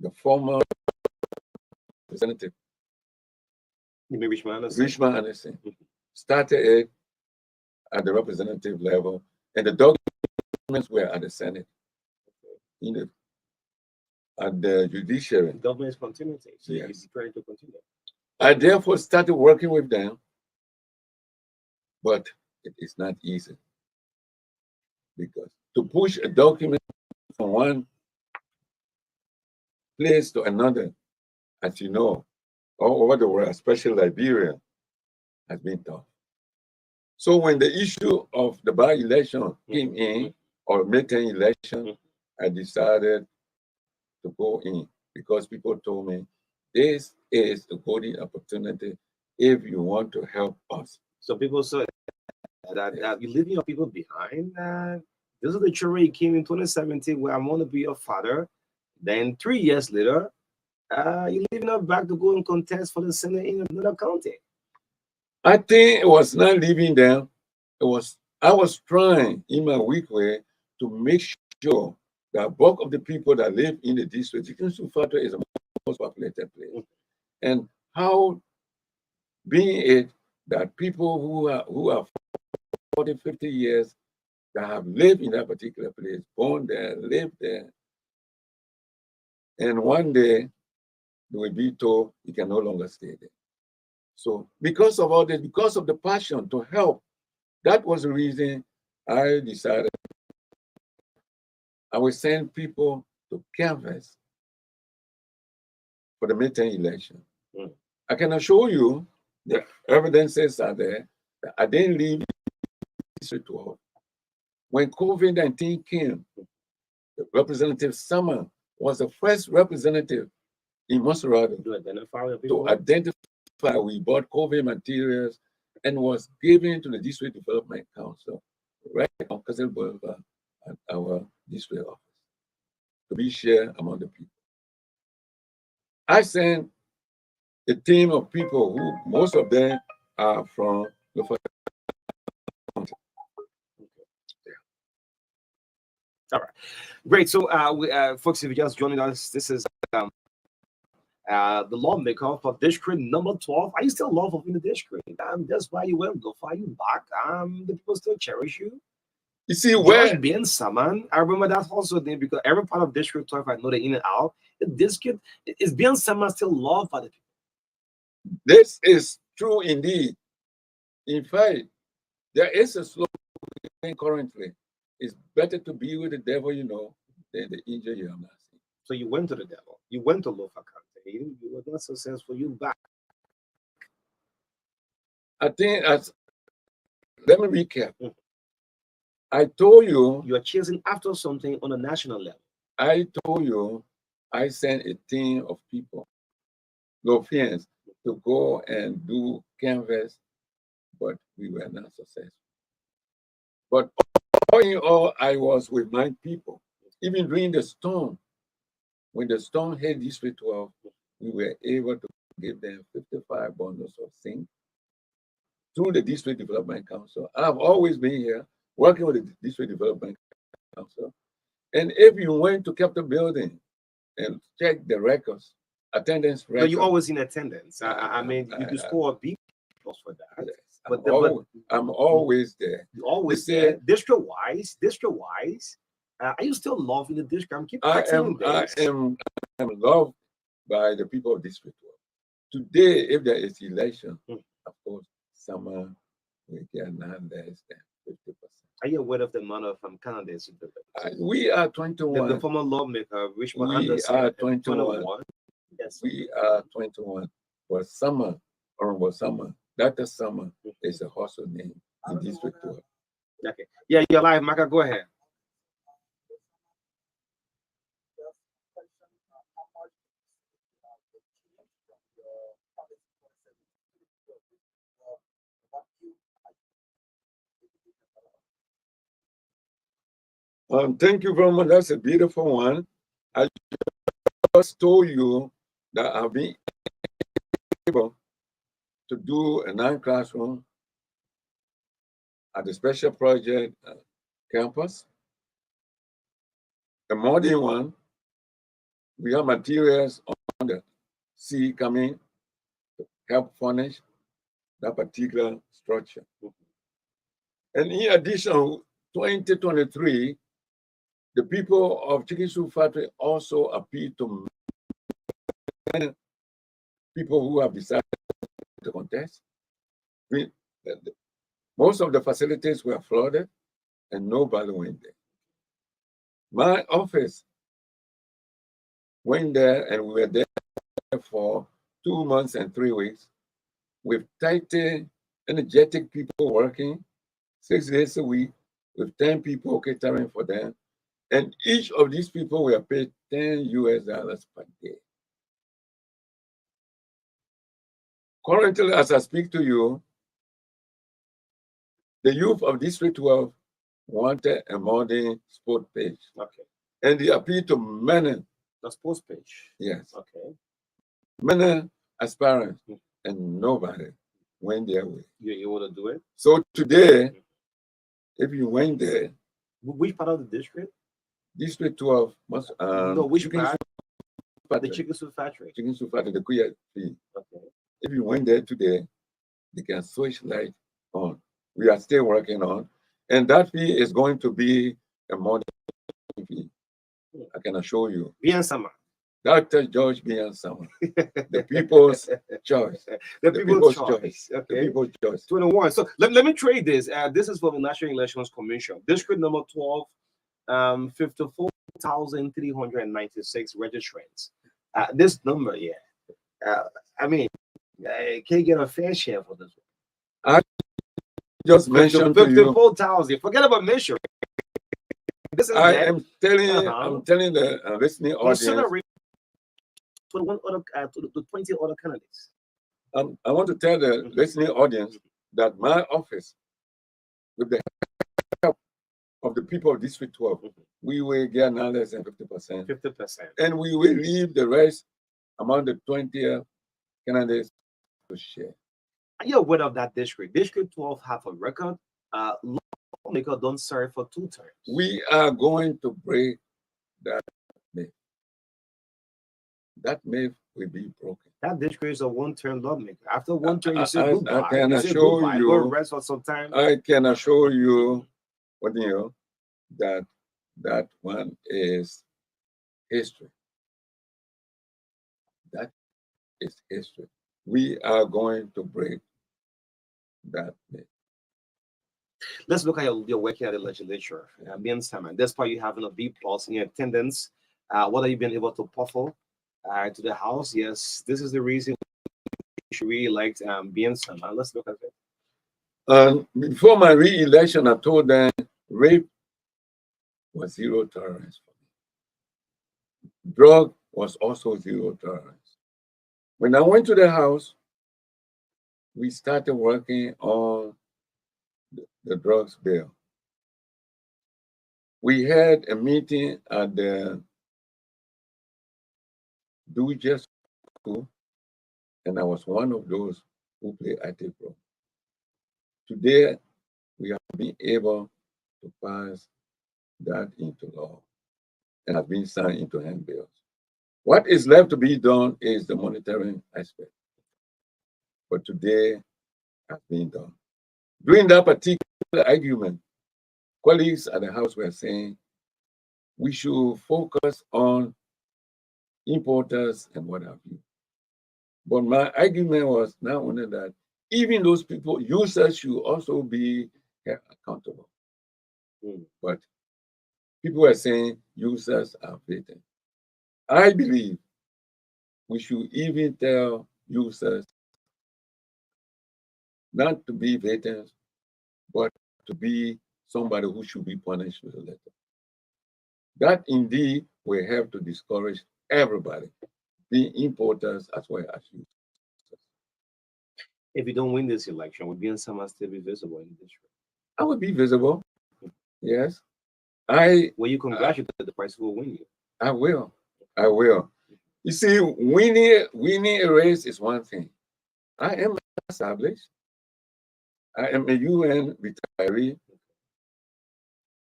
the former representative, Richmond Anderson, started it at the representative level, and the documents were at the Senate, at the judiciary. Government is continuing. So Yes. he's trying to continue. I therefore started working with them, but it is not easy because to push a document from one place to another, as you know, all over the world, especially Liberia, has been tough. So when the issue of the by-election came in, or midterm election, I decided to go in because people told me this is a golden opportunity if you want to help us. So people said that you're leaving your people behind. This is the jury came in 2017 where I want to be your father. Then 3 years later, you're leaving us back to go and contest for the Senate in another county. I think it was not leaving them. I was trying in my weak way to make sure that bulk of the people that live in the district, Chicken Soup Factory is the most populated place. And how being it that people who are 40, 50 years that have lived in that particular place, born there, lived there, and one day they will be told you can no longer stay there. So because of all this, because of the passion to help, that was the reason I decided I will send people to canvass for the midterm election. I can assure you the evidences are there that I didn't leave District 12. When COVID-19 came, the Representative Summer was the first representative in Maserati to identify. We bought COVID materials and was given to the District Development Council right on Castle Boulevard at our district office to be shared among the people. I sent a team of people who most of them are from the county. All right, great. So, folks, if you're just joining us, this is the lawmaker for district number 12. Are you still lawful in the district? That's why you went. Go far you back. The people still cherish you. You see, where being Saman, I remember that's also there because every part of district 12, I know the in and out. The district is being Saman still loved by the people. This is true indeed. In fact, there is a slogan currently. It's better to be with the devil you know than the angel you have not seen. So you went to the devil. You went to Lofa County. You were not successful. You back. I think let me recap. I told you are chasing after something on a national level. I told you I sent a team of people, Lofians, to go and do canvas, but we were not successful. But all in all, I was with my people. Even during the storm, when the storm hit District 12, we were able to give them 55 bundles of zinc through the District Development Council. I've always been here working with the District Development Council. And if you went to Capitol Building and check the records, attendance records. So you're always in attendance. I mean, you can score a B plus for that. Yes, but I'm always there. You always there. District-wise, Are you still loving the district? Keep I texting am loved by the people of District 12. Today, if there is election, of course, summer we get not less than 50%. Are you aware of the amount of candidates? We are 21. The former lawmaker, Richmond We Anderson, are 21. 21. Yes. We are 21. For summer, honorable summer, that is summer is a hustle name in District 12. Okay. Yeah, you're live, Marka. Go ahead. Thank you very much. That's a beautiful one. I just told you that I've been able to do a 9-classroom at the special project campus. A modern one. We have materials on the sea coming to help furnish that particular structure. And in addition, 2023, the people of Chicken Soup Factory also appealed to many people who have decided to contest. Most of the facilities were flooded and nobody went there. My office went there and we were there for 2 months and 3 weeks with 30 energetic people working 6 days a week with 10 people catering for them. And each of these people were paid $10 per day. Currently, as I speak to you, the youth of District 12 wanted a modern sport page. Okay. And they appealed to many. The sports page. Yes. Okay. Many aspirants, and nobody went their way. You want to do it? So today, if you went there, which part of the district? District 12 must no, which part? The Chicken Soup Factory. Chicken Soup Factory, the Kuya fee. Okay. If you went there today, they can switch light on. We are still working on, and that fee is going to be a modern fee. I can assure you. Bien Sama. Dr. George Bien Sama. The people's choice. The people's choice. Okay. The people's choice. 21. So let me trade this. This is from the National Elections Commission. District number 12, 54,396 registrants. This number, yeah. I mean, can't get a fair share for this one. I just mentioned 54,000. Forget about measuring. I am telling I'm telling the listening audience. 21 other, to 20 other candidates. I want to tell the listening audience that my office, with the help of the people of District 12, we will get not less than 50%. 50%. And we will leave the rest among the 20 candidates to share. Are you aware of that district? District 12 have a record. Lawmaker don't serve for 2 terms. We are going to break that myth. That myth will be broken. That district is a 1-term lawmaker. After 1 term, you say goodbye. I can assure you. Go rest for some time. I can assure you, that that one is history. That is history. We are going to break that myth. Let's look at your work here at the legislature. Despite you having a B+ in your attendance, what have you been able to puffle to the House? Yes, this is the reason we should really like being Sama. Let's look at it. Before my re-election, I told them rape was 0 tolerance for me. Drug was also 0 tolerance. When I went to the House, we started working on the drugs bill. We had a meeting at the Do-Just School, and I was one of those who played active role. Today, we have been able to pass that into law and have been signed into handbills. What is left to be done is the monitoring aspect. But today has been done. During that particular argument, colleagues at the House were saying we should focus on importers and what have you. But my argument was not only that, even those people, users should also be held accountable. But people are saying users are vacant. I believe we should even tell users not to be victims, but to be somebody who should be punished with a letter. That indeed will help to discourage everybody, being importers as well as users. If you don't win this election, would Bien Sama still be visible in the district? I will be visible. Yes. Will you congratulate the person who will win you? I will. I will. You see, winning a race is one thing. I am established. I am a UN retiree.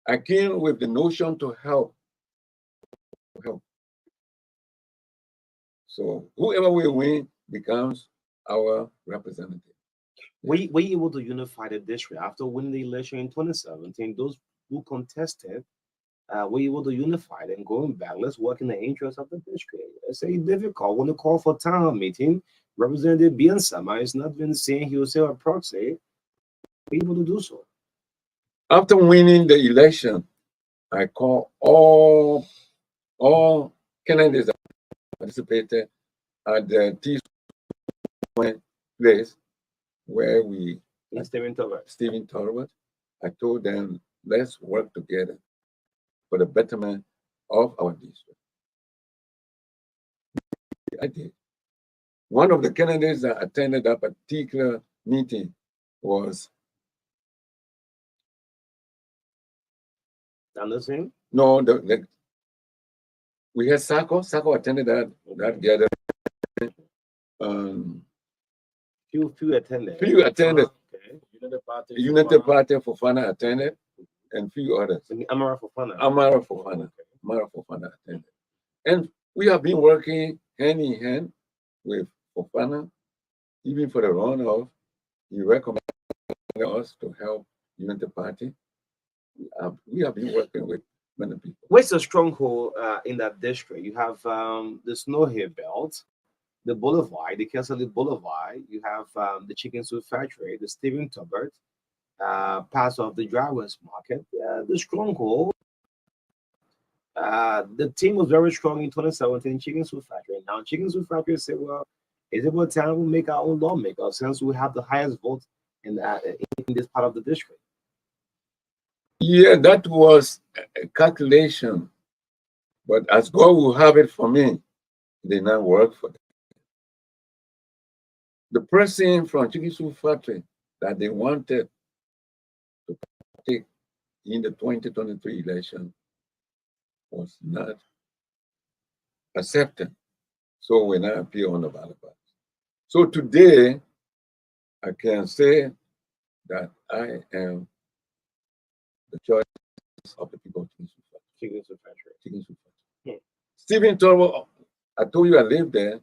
I came with the notion to help. So whoever will win becomes our representative. Were you able to unify the district after winning the election in 2017? Those who contested, were you able to unify them going back? Let's work in the interest of the district. It's a difficult when to call for town meeting. Representative Bien Sama has not been saying he will say a proxy. Were you able to do so? After winning the election, I call all candidates that participated at the T place where we Stephen Torwart. I told them, let's work together for the betterment of our district. I did. One of the candidates that attended that particular meeting was Anderson? No, we had Sako. Sako attended that gathering. Few attended. Few attended. Okay. United Party for Fana attended, and few others. Amara Fofana. Amara Fofana attended. And we have been working hand in hand with Fofana, even for the runoff. He recommended us to help United Party. We have been working with many people. Where's the stronghold in that district? You have the Snow Hill Belt, the Boulevard, the Castle Boulevard. You have the Chicken Soup Factory, the Stephen Tubbert, parts of the Drivers Market. The stronghold. The team was very strong in 2017, Chicken Soup Factory. Now, Chicken Soup Factory said, well, is it about time we make our own lawmaker since we have the highest vote in this part of the district? Yeah, that was a calculation. But as God will have it for me, it did not work for them. The person from Chicken Soup Factory that they wanted to take in the 2023 election was not accepted. So we now appear on the ballot box. So today, I can say that I am the choice of the people of Chicken Soup Factory. Yeah. Stephen Torwart, I told you I live there.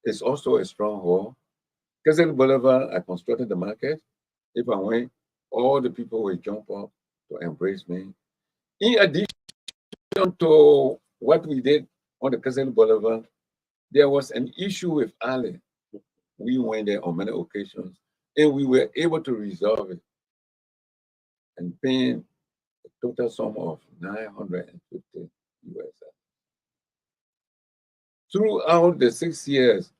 It's also a stronghold. Kessel Boulevard, I constructed the market. If I went, all the people will jump up to embrace me. In addition to what we did on the Kessel Boulevard, there was an issue with Ali. We went there on many occasions, and we were able to resolve it and paying a total sum of $950 US. Throughout the 6 years,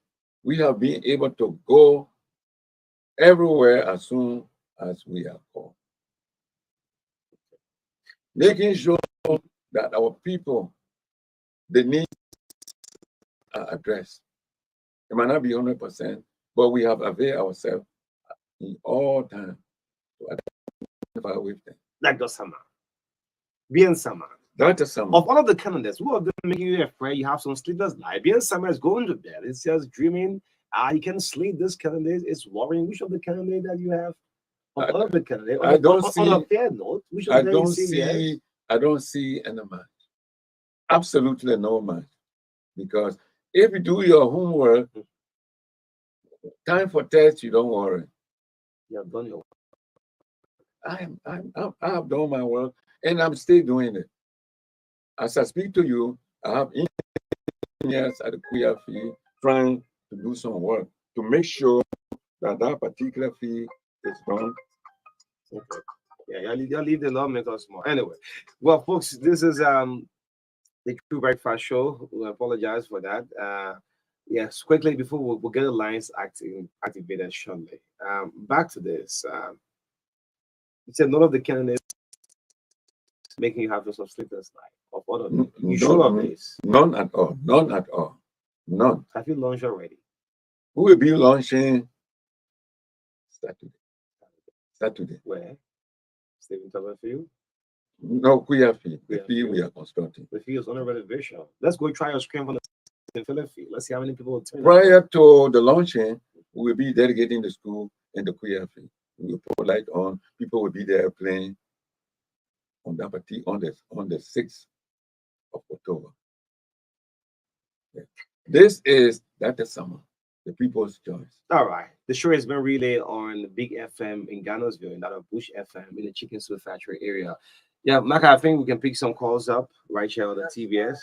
we have been able to go everywhere as soon as we are called. Making sure that our people, the needs are addressed. It might not be 100%, but we have availed ourselves in all time to identify with them. Dr. Sama. Bien Sama. Dr. Sama. Of all of the candidates, who have been making you afraid? You have some sleepless nights. Bien Sama is going to bed. It's just dreaming. You can sleep. This candidate is worrying. Which of the candidates that you have? Of all of the candidates. I don't see. On a fair note, which of I them don't you see. Yes? I don't see any match. Absolutely no match. Because if you do your homework, time for test, you don't worry. You have done your work. I have done my work, and I'm still doing it. As I speak to you, I have engineers at the queer fee trying to do some work to make sure that that particular fee is done. Okay. Yeah, y'all leave the lawmakers more. Anyway, well, folks, this is the True Breakfast Show. We apologize for that. Yes, quickly before we'll get the lines activated shortly. Back to this. You said none of the candidates making you have some sleepless night. Of all of them. You sure of this? None at all. None at all. None. Have you launched already? We will be launching Saturday. Where? Stephen Field? No, queer fee. The fee we are constructing. The fee is on a renovation. Let's go try your screen on the Philadelphia. Let's see how many people will turn. Prior to the launching, we will be dedicating the school and the queer fee. We will put light on. People will be there playing on that on the 6th of October. Yeah. This is summer, the people's choice. All right. The show has been relayed on Big FM in Gainesville and that of Bush FM in the Chicken Soup Factory area. Yeah, Maka, I think we can pick some calls up right here on the TBS.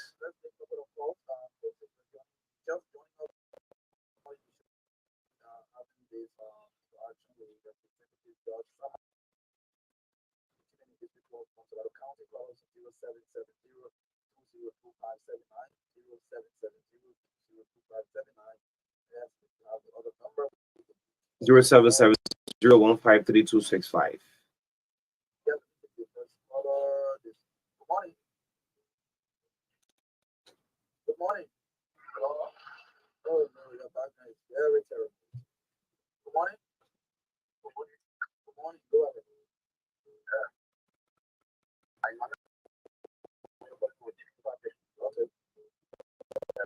Zero 770153265. Good morning. Hello. Oh no, your background is very terrible. Good morning. Good morning. Good morning. Go ahead. I want to okay.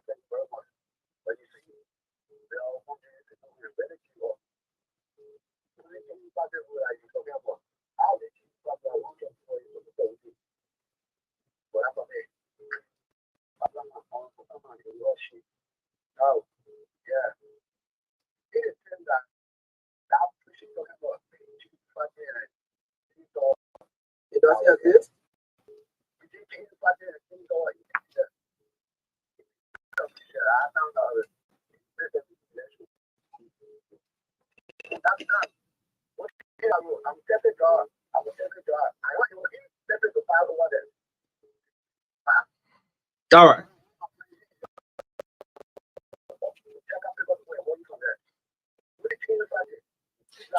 Thank you very much. But you see, they are wondering if you really keep up. What are you talking about? How did you start that working for you to go to? What happened? I'm not going to rush you. Oh, yeah. It is that that she's talking about it doesn't exist. You did change the budget and things go like that. I found out that's not what I'm stepping God. I'm a stepping God. I want you to step into power of water. All right.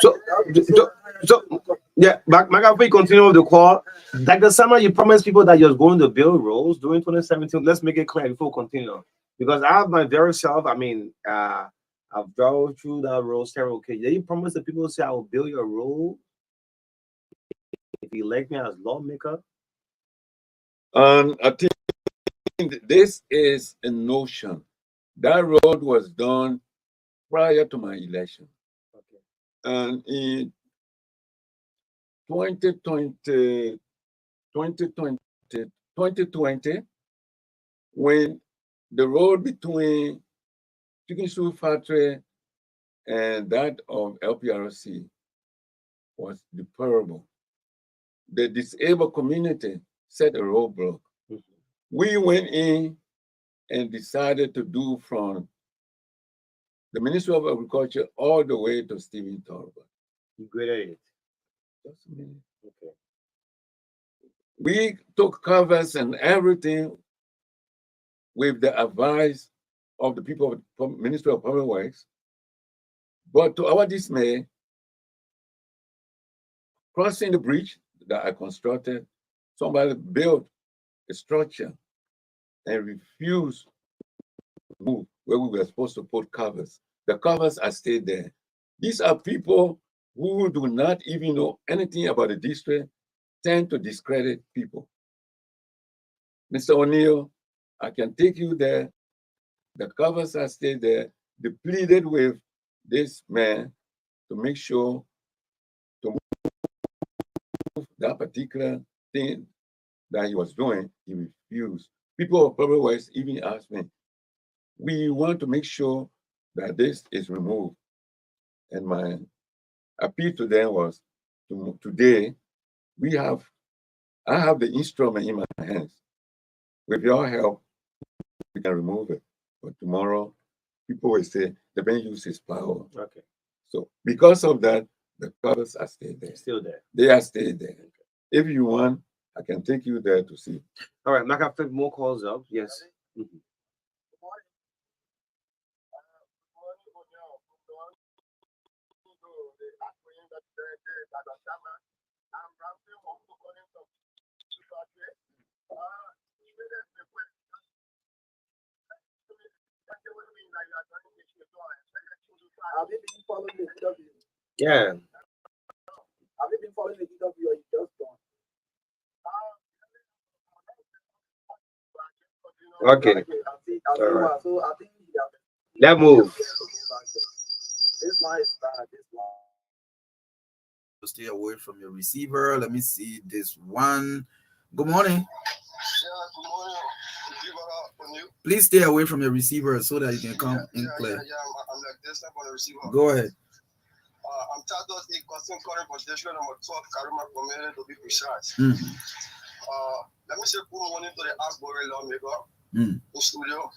So yeah, Maka, if we continue with the call, like the summer you promised people that you're going to build roads during 2017. Let's make it clear before we continue. Because I have my very self, I've drove through that road several occasions. You promise the people say I will build your road if you elect me as lawmaker. I think this is a notion. That road was done prior to my election. Okay. And in 2020, when the road between Chicken Soup Factory and that of LPRC was deplorable, the disabled community set a roadblock. Mm-hmm. We went in and decided to do from the Ministry of Agriculture all the way to Stephen Torba. You graded it? Just a minute. Okay. We took covers and everything with the advice of the people of the Ministry of Public Works. But to our dismay, crossing the bridge that I constructed, somebody built a structure and refused to move where we were supposed to put covers. The covers are still there. These are people who do not even know anything about the district, tend to discredit people. Mr. O'Neill, I can take you there. The covers are still there. They pleaded with this man to make sure to move that particular thing that he was doing. He refused. People of Public Works even asked me, we want to make sure that this is removed. And my appeal to them was, today, I have the instrument in my hands with your help, we can remove it. But tomorrow, people will say the bank uses power. Okay. So because of that, the covers are still there. Still there. They are still there. If you want, I can take you there to see. All right, Mark, I've more calls up. Yes. Mhm. Have you been following the DW? Yeah. Have you been following the DW or you just gone? Okay. All right. So I think Let's move. This line is bad. This line. Stay away from your receiver. Let me see this one. Good morning. Yeah, good morning. Please stay away from your receiver so that you can come in clear. I'm like this type on the receiver. Go ahead. I'm tired of the custom current condition number 12, Karuma Community to be precise. Let me say good morning to the Asbury lawmaker in studio.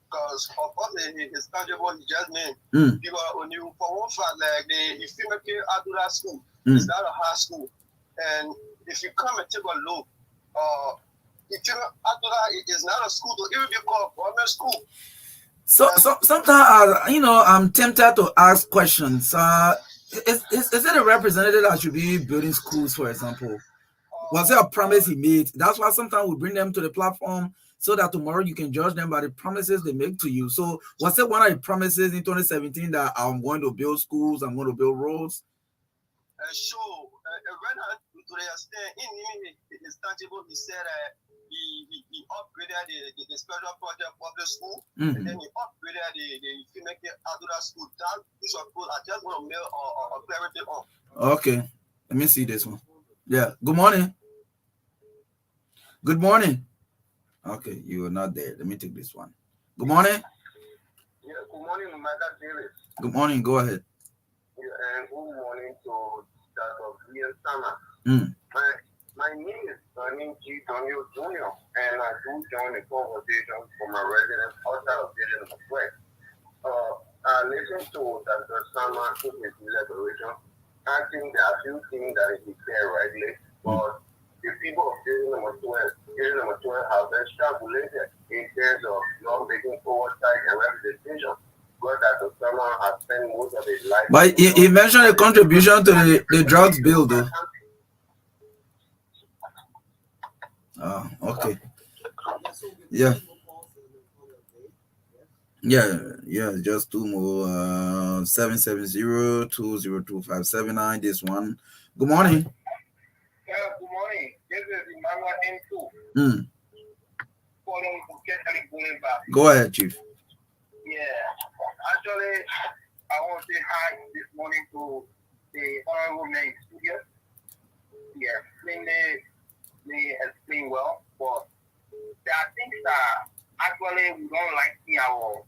Because of what is tangible, he just named. People on you for one fact, like if you make it out of that school, it's not a high school. And if you come and take a look, if you after that, it is not a school, it will be called government school. So sometimes I'm tempted to ask questions. Is it a representative that should be building schools, for example? Was there a promise he made? That's why sometimes we bring them to the platform so that tomorrow you can judge them by the promises they make to you. So was it one of the promises in 2017 that I'm going to build schools, I'm going to build roads? Sure. When I to the extent in his tangible, he said he upgraded the special project public school, and then he upgraded the make it Adura school. That is of course I just want to mail a clarity on. Okay. Let me see this one. Yeah. Good morning. Good morning. Okay, you are not there. Let me take this one. Good morning. Yeah, good morning, Madam Davis. Good morning. Go ahead. Yeah, and good morning to Dr. Ian Sama. My name is Sonny G. Daniel Jr., and I do join the conversation for my residents outside of Division of West. I listened to Dr. Sama in his elaboration. I think there are a few things that he said rightly, but the people of Division number 12 have been strangulated in terms of not making oversight and representation. But Dr. Sama has spent most of his life. But he mentioned a contribution to the drugs bill, though. Oh, okay. Yeah. Just two more. 770-202-579. This one. Good morning. Yeah, good morning. This is Emmanuel N2. Calling from Catholic Boulevard. Go ahead, Chief. Yeah. Actually, I want to say hi this morning to the honorable man in studio. Yeah, they explain well, but there are things that actually we don't like in our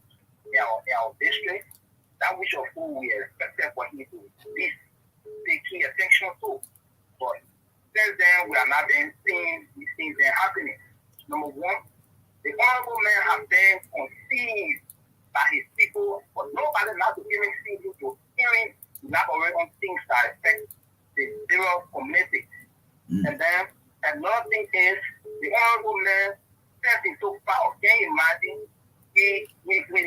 district. That which of who we expected for him to this taking attention to. But since then we are not been seeing these things that are happening. Number one, the honorable man has been conceived by his people, but nobody not to even see him to hearing elaborate on things that affect the rural community. And then another thing is the honorable man stepped into power. Can you imagine? We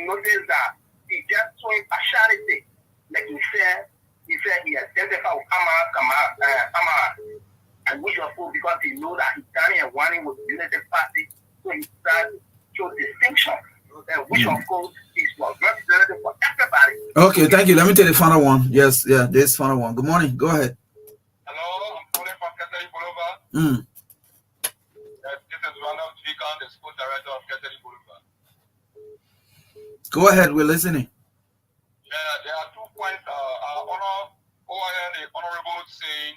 noticed that he just showing partiality. Like he said he identified with Kamara and which of course because he knew that he Italian and wanting was the United Party, so he started to show distinction. And which of course is was representative for everybody. Okay, thank you. Let me take the final one. Yes, this final one. Good morning. Go ahead. Hello, I'm calling from Catholic Boulevard. This is Ronald Vigan, the school director of Catholic Boulevard. Go ahead, we're listening. Yeah, there are 2 points. The honorable saying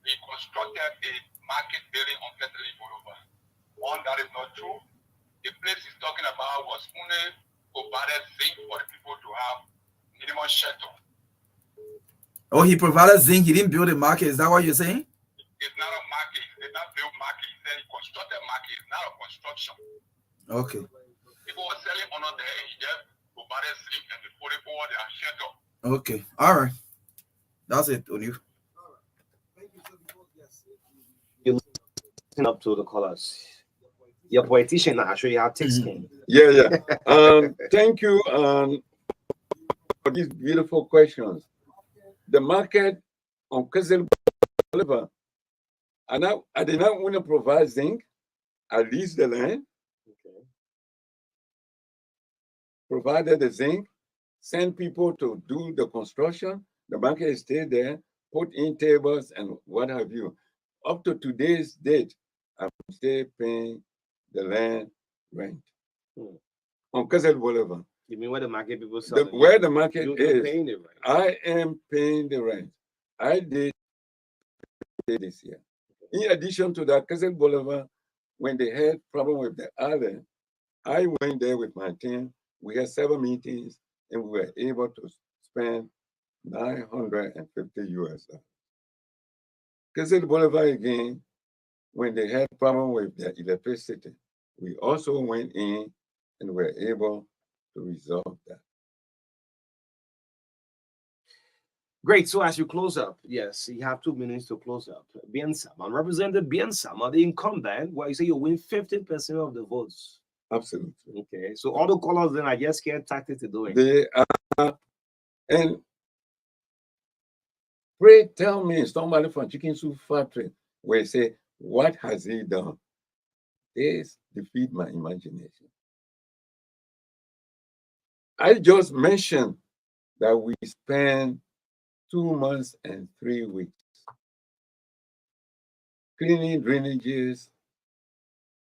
he constructed a market building on Catholic Boulevard. One, that is not true. The place he's talking about was only provided zinc for the people to have minimum shelter. Oh, he provided zinc. He didn't build a market. Is that what you're saying? It's not a market. He did not build market. He then constructed market, now a construction. Okay. People were selling under there, and he just provided sleep and they put it over their shelter. Okay. All right. That's it, Onu. You listen up to the callers. Your politician now show you how thick skin. Yeah. Thank you for these beautiful questions. The market on Kessel Boulevard, I did not want to provide zinc. I leased the land, provided the zinc, sent people to do the construction. The market stayed there, put in tables and what have you. Up to today's date, I'm still paying the land rent on Kessel Boulevard. You mean where the market people sell? Where the market You're is, paying it, right? I am paying the rent. I did this year. In addition to that, Kessel Boulevard, when they had problem with the island, I went there with my team. We had several meetings, and we were able to spend $950 US. Kessel Boulevard again, when they had problem with the electricity, we also went in and were able to resolve that. Great. So as you close up, yes, you have 2 minutes to close up. Bien Sama, Representative Bien Sama, the incumbent, where you say you win 50% of the votes. Absolutely. Okay. So all the callers then I just can't tactic to do it. They are, and pray tell me somebody from Chicken Soup Factory where you say, what has he done? This defeat my imagination. I just mentioned that we spent 2 months and 3 weeks cleaning drainages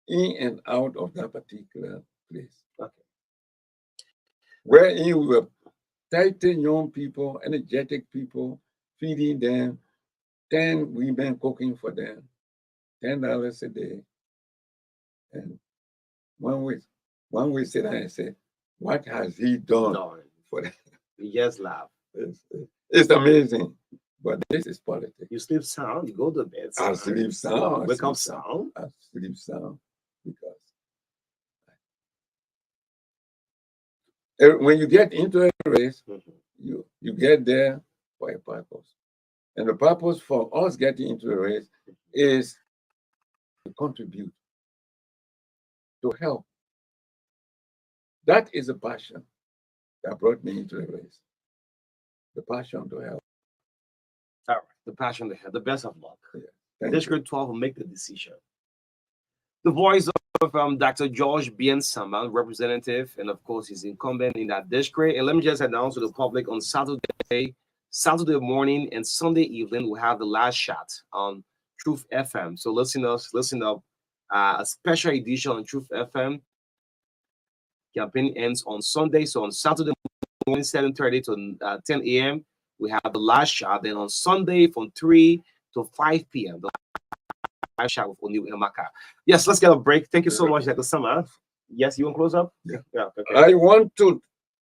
in and out of that particular place. Okay. Wherein we were tighten young people, energetic people, feeding them, 10 women cooking for them, $10 a day. And one week sit down and say, what has he done for them? You just laugh. It's amazing. But this is politics. You sleep sound, you go to bed sound. I sleep sound. Wake up sound. I sleep sound because when you get into a race, you get there for a purpose. And the purpose for us getting into a race is to contribute, to help. That is a passion that brought me into the race. The passion to help. All right. The passion to help. The best of luck. Yeah. District 12 will make the decision. The voice of Dr. George Bien Sama, representative, and of course, he's incumbent in that district. And let me just announce to the public on Saturday morning and Sunday evening, we'll have the last shot on Truth FM. So listen up. A special edition on Truth FM. Campaign ends on Sunday. So on Saturday morning, 7:30 to 10 a.m., we have the last shot. Then on Sunday from 3 to 5 p.m., the live shot with Onu and MARKA. Yes, let's get a break. Thank you so much, Dr. Sama. Yes, you want to close up? Yeah. Okay. I want to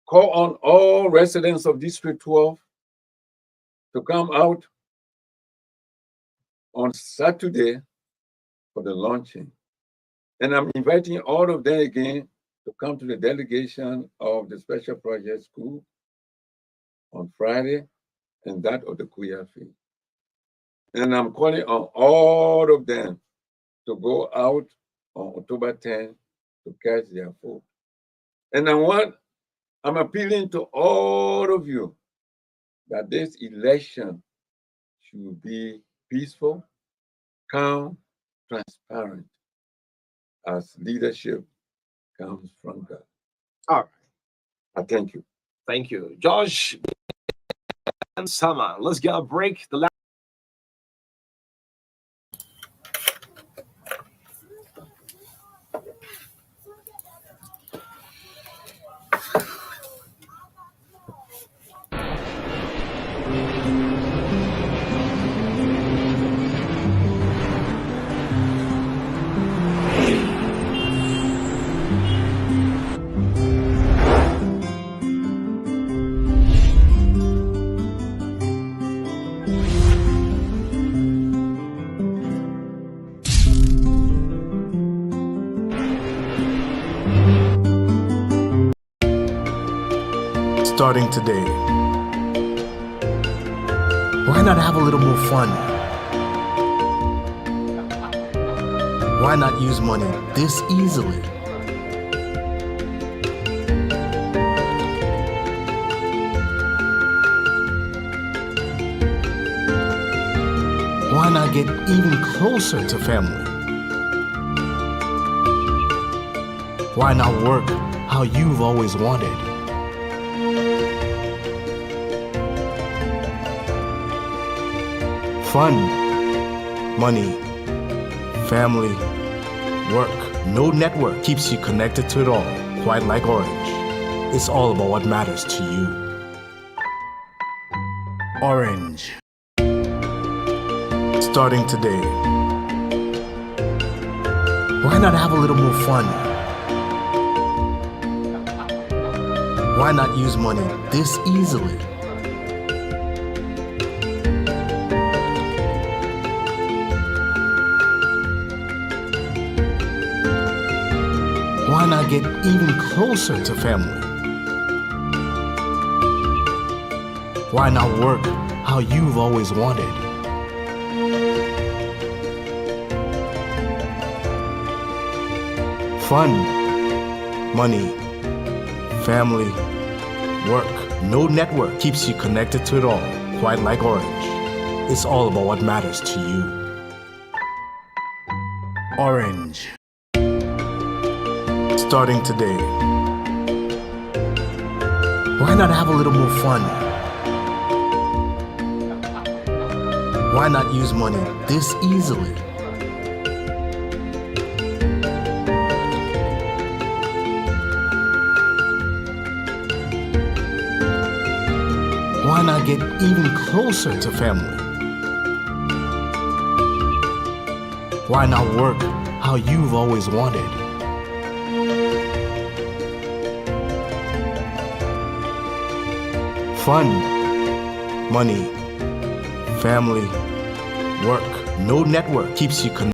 call on all residents of District 12 to come out on Saturday for the launching. And I'm inviting all of them again to come to the delegation of the Special Project School on Friday and that of the Kuya Field. And I'm calling on all of them to go out on October 10 to catch their vote. And I'm appealing to all of you that this election should be peaceful, calm, transparent, as leadership comes from God. All right. I thank you. Thank you. George and Sama. Let's get a break. The last starting today. Why not have a little more fun? Why not use money this easily? Why not get even closer to family? Why not work how you've always wanted? Fun, money, family, work. No network keeps you connected to it all, quite like Orange. It's all about what matters to you. Orange. Starting today. Why not have a little more fun? Why not use money this easily? Why not get even closer to family? Why not work how you've always wanted? Fun, money, family, work. No network keeps you connected to it all, quite like Orange. It's all about what matters to you. Orange. Starting today. Why not have a little more fun? Why not use money this easily? Why not get even closer to family? Why not work how you've always wanted? Fun, money, family, work. No network keeps you connected.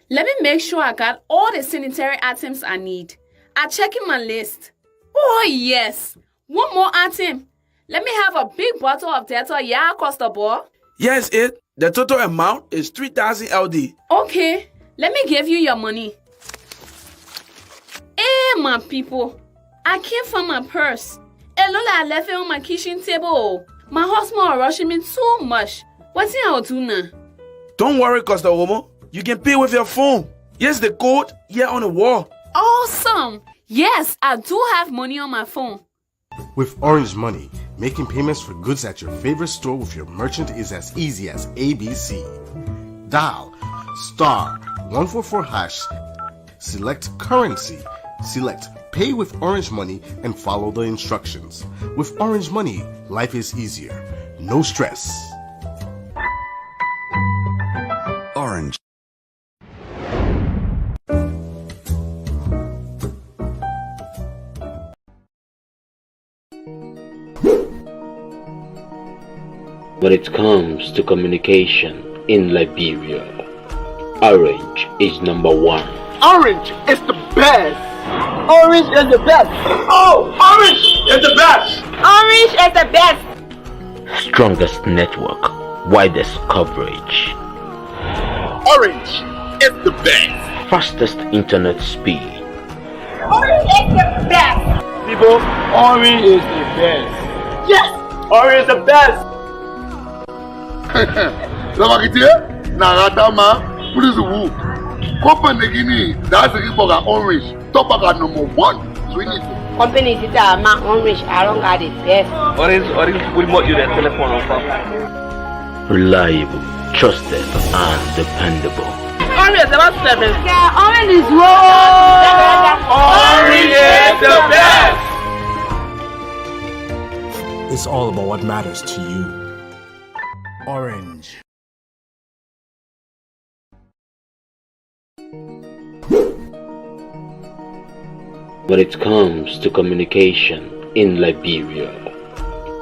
Let me make sure I got all the sanitary items I need. I'm checking my list. Oh yes, one more item. Let me have a big bottle of Dettol, yeah, across the board. Yes, it. The total amount is 3,000 LD. Okay, let me give you your money. Hey, my people, I can't find my purse. Lola, I left it on my kitchen table. My husband is rushing me too much. What's I'll do now? Don't worry, Costa Homo. You can pay with your phone. Here's the code here on the wall. Awesome. Yes, I do have money on my phone. With Orange Money, making payments for goods at your favorite store with your merchant is as easy as ABC. Dial *144#, select currency, select Pay with Orange Money, and follow the instructions. With Orange Money, life is easier. No stress. Orange. When it comes to communication in Liberia, Orange is number one. Orange is the best. Orange is the best. Oh, Orange is the best. Orange is the best. Strongest network, widest coverage. Orange is the best. Fastest internet speed. Orange is the best. People, Orange is the best. Yes, Orange is the best. Lavakitie, Naratama, what is the woo? Company Guinea, that's a Riboga Orange, Topaga #1. So we need to. Company is my Orange, I don't got it best. Orange, we want you that telephone on. Reliable, trusted, and dependable. Orange is about 7. Yeah, Orange is wrong. Orange is the best. It's all about what matters to you. Orange. When it comes to communication in Liberia,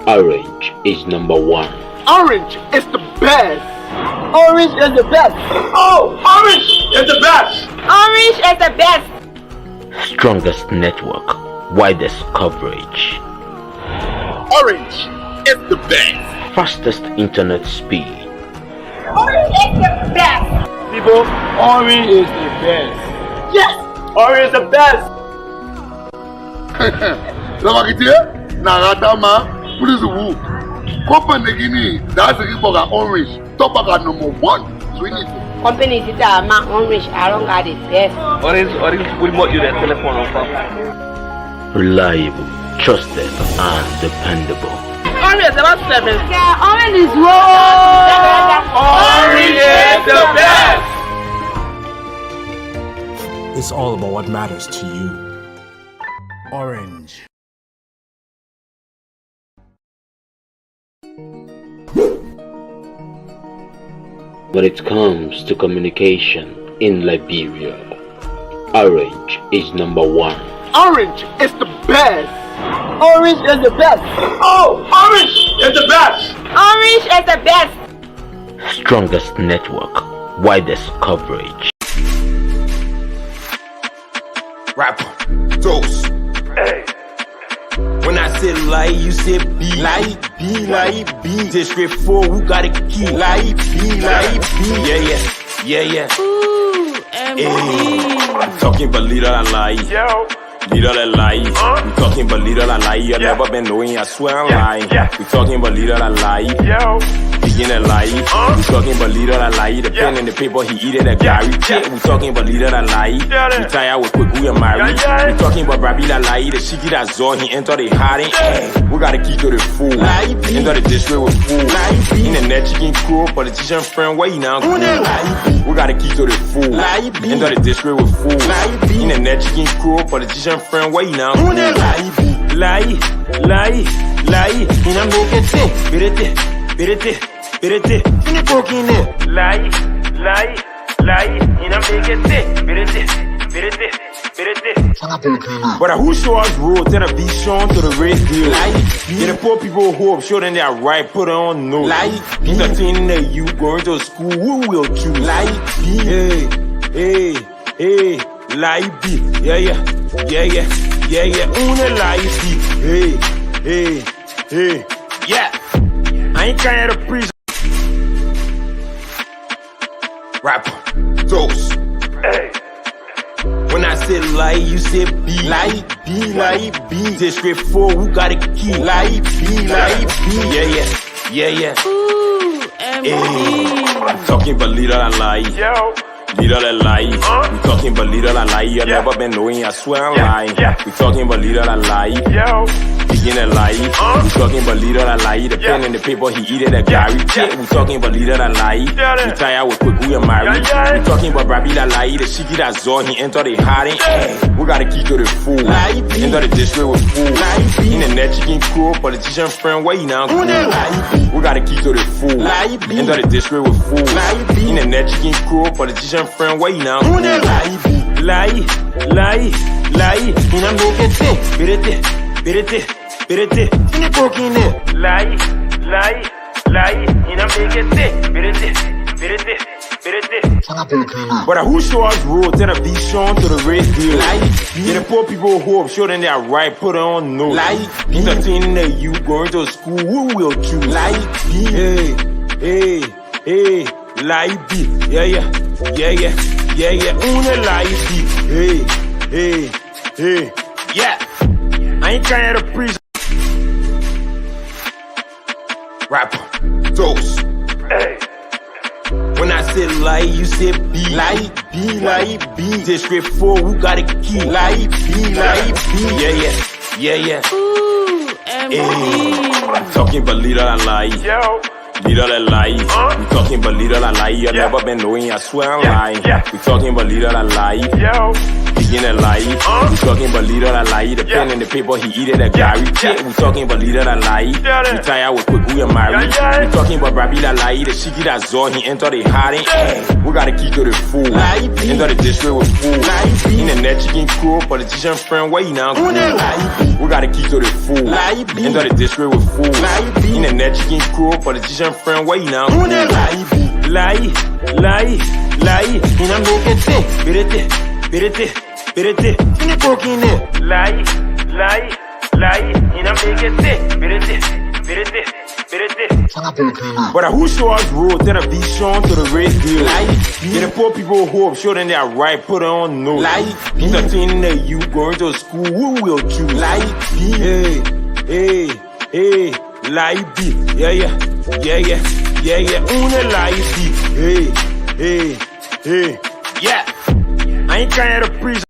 Orange is number one. Orange is the best. Orange is the best. Oh, Orange is the best. Orange is the best. Strongest network, widest coverage. Orange is the best. Fastest internet speed. Orange is the best. People, Orange is the best. Yes, Orange is the best. Lama kitie na ratama pulizu wu. Company gini that's the boga Orange top bag number 1. So we need Company is ma Orange. I don't got the best. Orange will more you the telephone offer. Reliable, trusted, and dependable. Orange is about 7. Yeah, orange is raw. Orange is the best. It's all about what matters to you. Orange. When it comes to communication in Liberia, Orange is number 1. Orange is the best. Orange is the best. Oh, Orange is the best. Orange is the best. Strongest network, widest coverage. Rapper, dose. Hey. When I say lie, you say B. Lie, B, lie, B. Say straight forward, who got a key? Lie, B, lie, B. Yeah. Ooh, MD. I'm talking about little I lie. Yo. Little I lie. We talking about little I lie. I've never been knowing, I swear I'm lying. We talking about little I lie. Yo. Begin a lie. We talking about little I lie. The pen and the paper, he eat it at Gary. We talking about little I lie. Retire with quick, we are married. We talking about Rabbi that lie. The shiki that zone, he enter the hiding. We got a key to the fool. Enter the district with fool. In the net chicken crew, politician friend, where you now go? We got a key to the fool. Enter the district with fool. In the net chicken crew, politician friend, where you now go? Lie. And I'm making sick. Birete, in the broken it. Lie, and I'm making sick. Birete. But who show us road, then I be shown to the radio. Yeah, the poor people hope, show them they are right, put it on no. Entertaining that you going to school, who will choose? Hey, lie be. Yeah. Una lie be. Hey, yeah. I ain't kind of preach. Rapper, dose. Hey. When I say lie, you say B. Lie, B. Say straight forward, who got a key? Lie, B. Yeah. Ooh, MD. Hey. I'm talking about little I lie. Yo. Little I lie. We talking about little I lie. I've never been knowing, I swear I'm lying. We talking about little I lie. Yo. Begin a lie. We talking about little I lie. The pen and the paper, he eat it at Gary. We talking about little I lie. Retire with quick, we are married. We talking about Rabbi that lie. The shiki that zone, he enter the hiding. We got a key to the fool. Enter the district with fool. In the net chicken crew, politician friend, where you now go? We got a key to the fool. Enter the district with fool. In the net chicken crew, politician friend, where you now go? Lie. And I'm making sick. Birete. In the broken it. Lie. And I'm making sick. Birete. But who show us road, then I be shown to the radio. Yeah, the poor people hope, show them they are right, put it on no. Entertaining that you going to school, who will choose? Hey, lie be. Yeah. Una lie be. Hey, yeah. I ain't kind of preach. Rapper, dose. Hey. When I say lie, you say B. Lie, B. Say straight forward, who got a key? Lie, B. Yeah. Ooh, MD. Hey. I'm talking about little I lie. Yo. Little I lie. We talking about little I lie. I've never been knowing, I swear I'm lying. We talking about little I lie. Yo. Begin a lie. We talking about little I lie. The pen and the paper, he eat it at Gary. We talking about little I lie. Retire with quick, we are married. We talking about Rabbi that lie. The shiki that zone, he enter the hiding. We got a key to the fool. Enter the district with fool. In the net chicken crew, politician friend, where you now go? We got a key to the fool. Enter the district with fool. In the net chicken crew, politician friend, where you now go? lie, and I make it say, birete, in the broken it, lie, and I make it say, birete. But who show us road, then a vision to the red hill. Get the poor people hope, show them they are right, put on no. Entertaining that you going to school, who will choose? Hey, life be, yeah, on a life be, hey, yeah. I ain't trying to preach.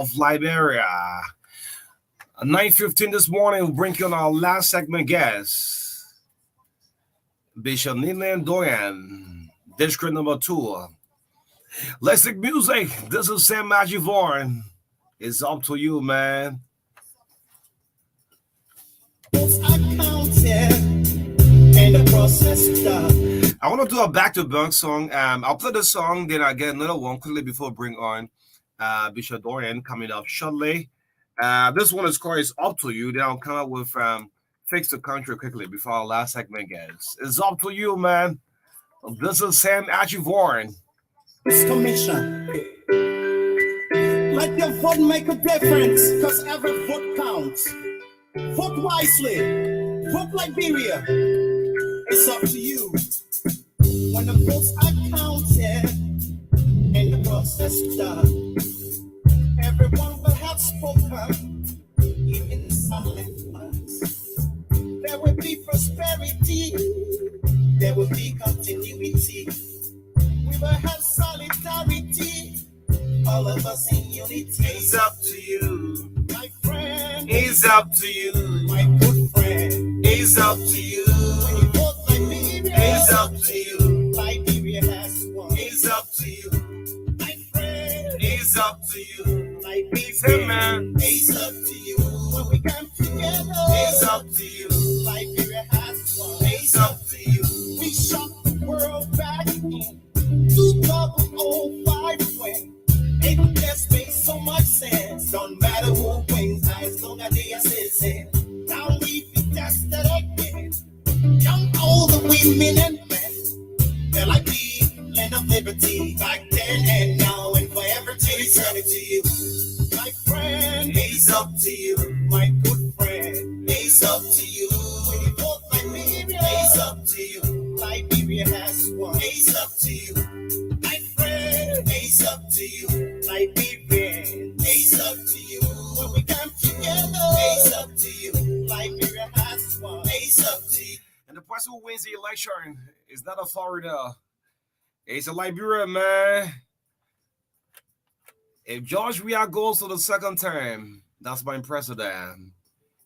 of Liberia. 9:15 this morning, we'll bring you on our last segment guest, Bishop Leland Doyen, district number 2. Let's take music. This is Sam Magivore. It's up to you, man. I want to do a back-to-back song. I'll play the song, then I'll get another one quickly before I bring on Bishop Dorian coming up shortly. This one is called It's Up to You. Then I'll come up with Fix the Country quickly before our last segment, guys. It's up to you, man. This is Sam Achivorn. Commission. Let your vote make a difference, because every vote counts. Vote wisely. Vote Liberia. It's up to you. When the votes are counted and the process done, everyone will have spoken, even silent ones. There will be prosperity. There will be continuity. We will have solidarity. All of us in unity. It's up to you, my friend. It's up to you, my good friend. It's up to you. When you vote Liberia, it's up to you. Liberia has won. It's up to you, my friend. It's up to you. Liberia, man. It's up to you. When we come together, it's up to you. Liberia has won. It's up to you. We shot the world back in 2005 when it just made so much sense. Don't matter who wins, as long as they are citizens. Now we be tested again. Young, old, women and men. They're like the land of liberty back then and now and forever to eternity. My friend, it's up to you. My good friend, it's up to you. When you vote Liberia, it's up to you. Liberia has won. It's up to you. My friend, it's up to you. Liberia, it's up to you. When we come together, it's up to you. Liberia has won. It's up to you. And the person who wins the election is not a Florida. It's a Liberia, man. If George Weah goes to the second term, that's my president.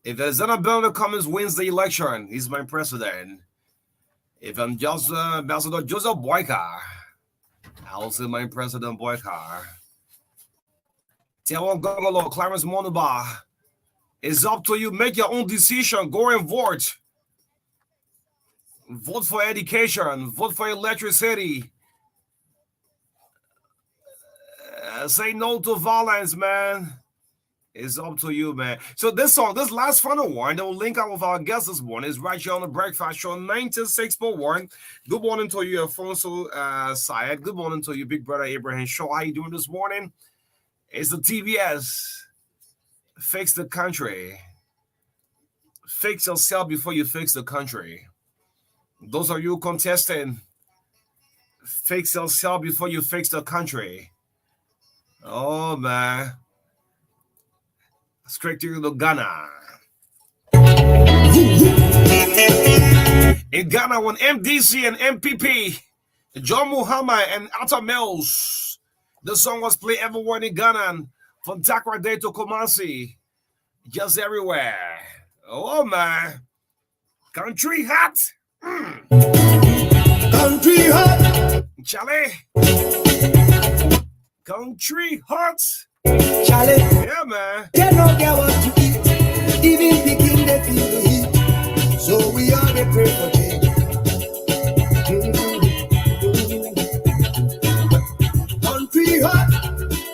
If Alexander Cummings wins the election, he's my president. If I'm just Ambassador Joseph Boyka, I'll say my president Boyka. Tiawan Gongolo, Clarence Monuba, it's up to you. Make your own decision. Go and vote. Vote for education. Vote for electricity. Say no to violence, man. It's up to you, man. So this song, this last final one, that will link up with our guest this morning, is right here on the Breakfast Show, 96.1. Good morning to you, Alfonso Syed. Good morning to you, big brother Abraham Shaw. How you doing this morning? It's the TBS. Fix the country. Fix yourself before you fix the country. Those are you contesting. Fix yourself before you fix the country. Oh, man. Straight to Ghana. In Ghana, when MDC and MPP, John Muhammad and Atta Mills, the song was played everywhere in Ghana, from Takrady Day to Kumasi, just everywhere. Oh, man. Country hot. Country hot. Charlie. Country hot. Charlie. Yeah, man. They don't get what to eat. Even the king they feel the heat. So we are the pray for change. Country hot.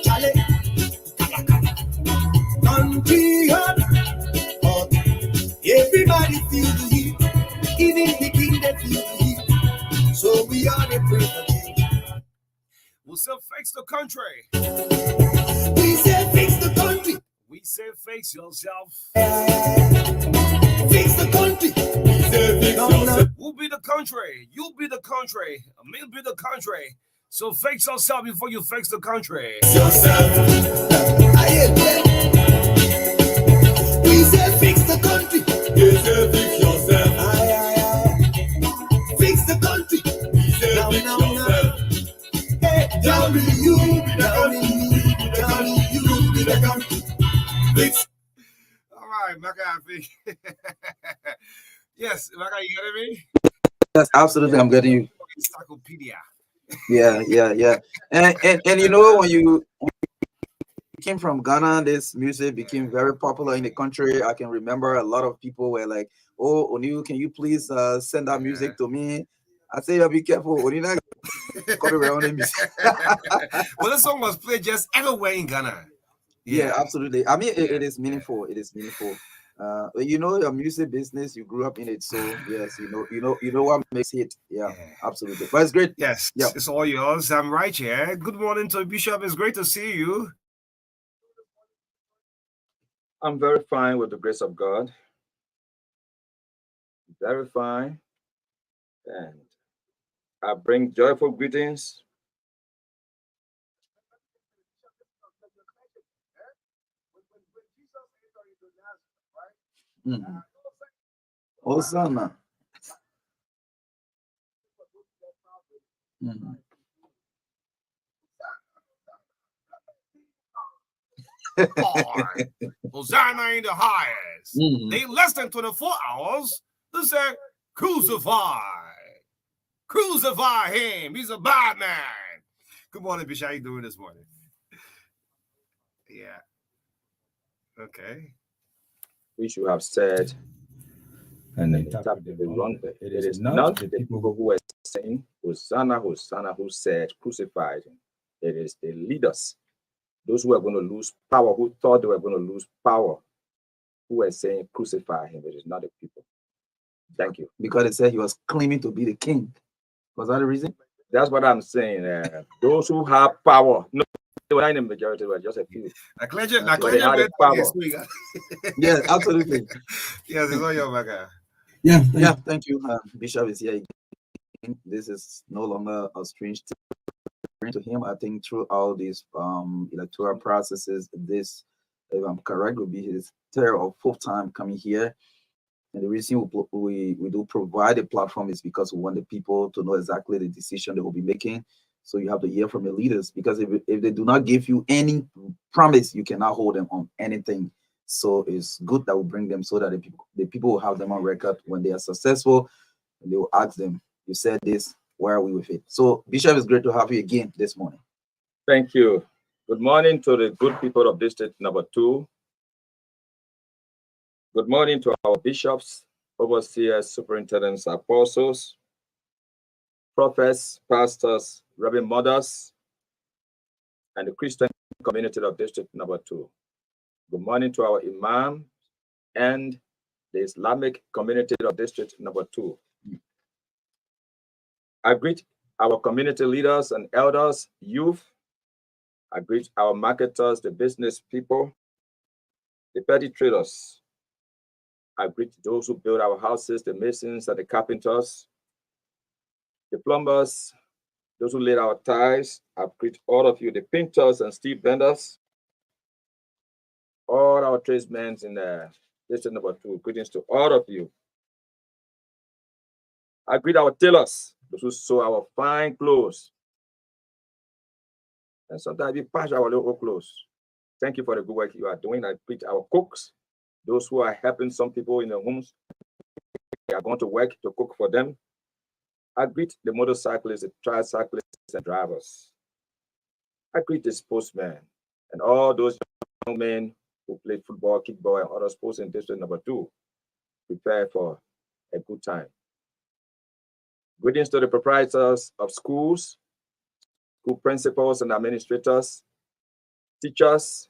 Charlie. Country hot. Hot. Everybody feel the heat. Even the king they feel the heat. So we are the pray for change. We'll still fix the country. We say fix the country. We say fix yourself. Fix the country. We say fix yourself. We'll be the country. You'll be the country. We'll be the country. So fix yourself before you fix the country. Fix yourself. We say fix the country. We say fix yourself. Fix the country. We say fix yourself. Tell me you be the country. Tell me you be the country. Fix. All right, Maka. Yes, Maka, you getting me? Yes, absolutely. I'm getting you. Encyclopedia. Yeah. And you know when you came from Ghana, this music became very popular in the country. I can remember a lot of people were like, "Oh, O'Neal, can you please send that music to me?" I say, "Yeah, be careful, O'Neal, copyright on the music." Well, the song was played just everywhere in Ghana. Yeah, absolutely. I mean, it is meaningful. It is meaningful. You know, your music business, you grew up in it, so yes, you know what makes it. Yeah, absolutely. But it's great. Yes, yeah, it's all yours. I'm right here. Good morning to Bishop. It's great to see you. I'm very fine with the grace of God. Very fine. And I bring joyful greetings. Hosanna. Hosanna in the highest. They less than 24 hours. They said, crucify. Crucify him. He's a bad man. Good morning, Bishop. How you doing this morning? Yeah. Okay. We should have said, and then the wrong. It is not the people who are saying Hosanna, Hosanna, who said crucified him. It is the leaders, those who are going to lose power, who thought they were going to lose power, who were saying crucify him. It is not the people. Thank you. Because they said he was claiming to be the king. Was that the reason? That's what I'm saying. Those who have power, no, they were not in the majority, they were just a few. But they had the power. Yeah, absolutely. Yes, it's all your Maka. Yeah, thank you. Bishop is here again. This is no longer a strange thing to him. I think throughout these electoral processes, this, if I'm correct, will be his third or fourth time coming here. And the reason we do provide a platform is because we want the people to know exactly the decision they will be making. So you have to hear from the leaders, because if they do not give you any promise, you cannot hold them on anything. So it's good that we bring them so that the people will have them on record when they are successful, and they will ask them, "You said this, where are we with it?" So Bishop, it's great to have you again this morning. Thank you. Good morning to the good people of District Number 2. Good morning to our bishops, overseers, superintendents, apostles, prophets, pastors, reverend mothers, and the Christian community of District Number 2. Good morning to our imam and the Islamic community of District Number 2. I greet our community leaders and elders, youth. I greet our marketers, the business people, the petty traders. I greet those who build our houses, the masons and the carpenters, the plumbers, those who laid our ties. I greet all of you, the painters and steel benders, all our tradesmen in District Number 2. Greetings to all of you. I greet our tailors, those who sew our fine clothes. And sometimes we patch our local clothes. Thank you for the good work you are doing. I greet our cooks, those who are helping some people in their homes. They are going to work to cook for them. I greet the motorcyclists, the tricyclists, and drivers. I greet the sportsmen and all those young men who play football, kickball, and other sports in District Number 2. Prepare for a good time. Greetings to the proprietors of schools, school principals and administrators, teachers,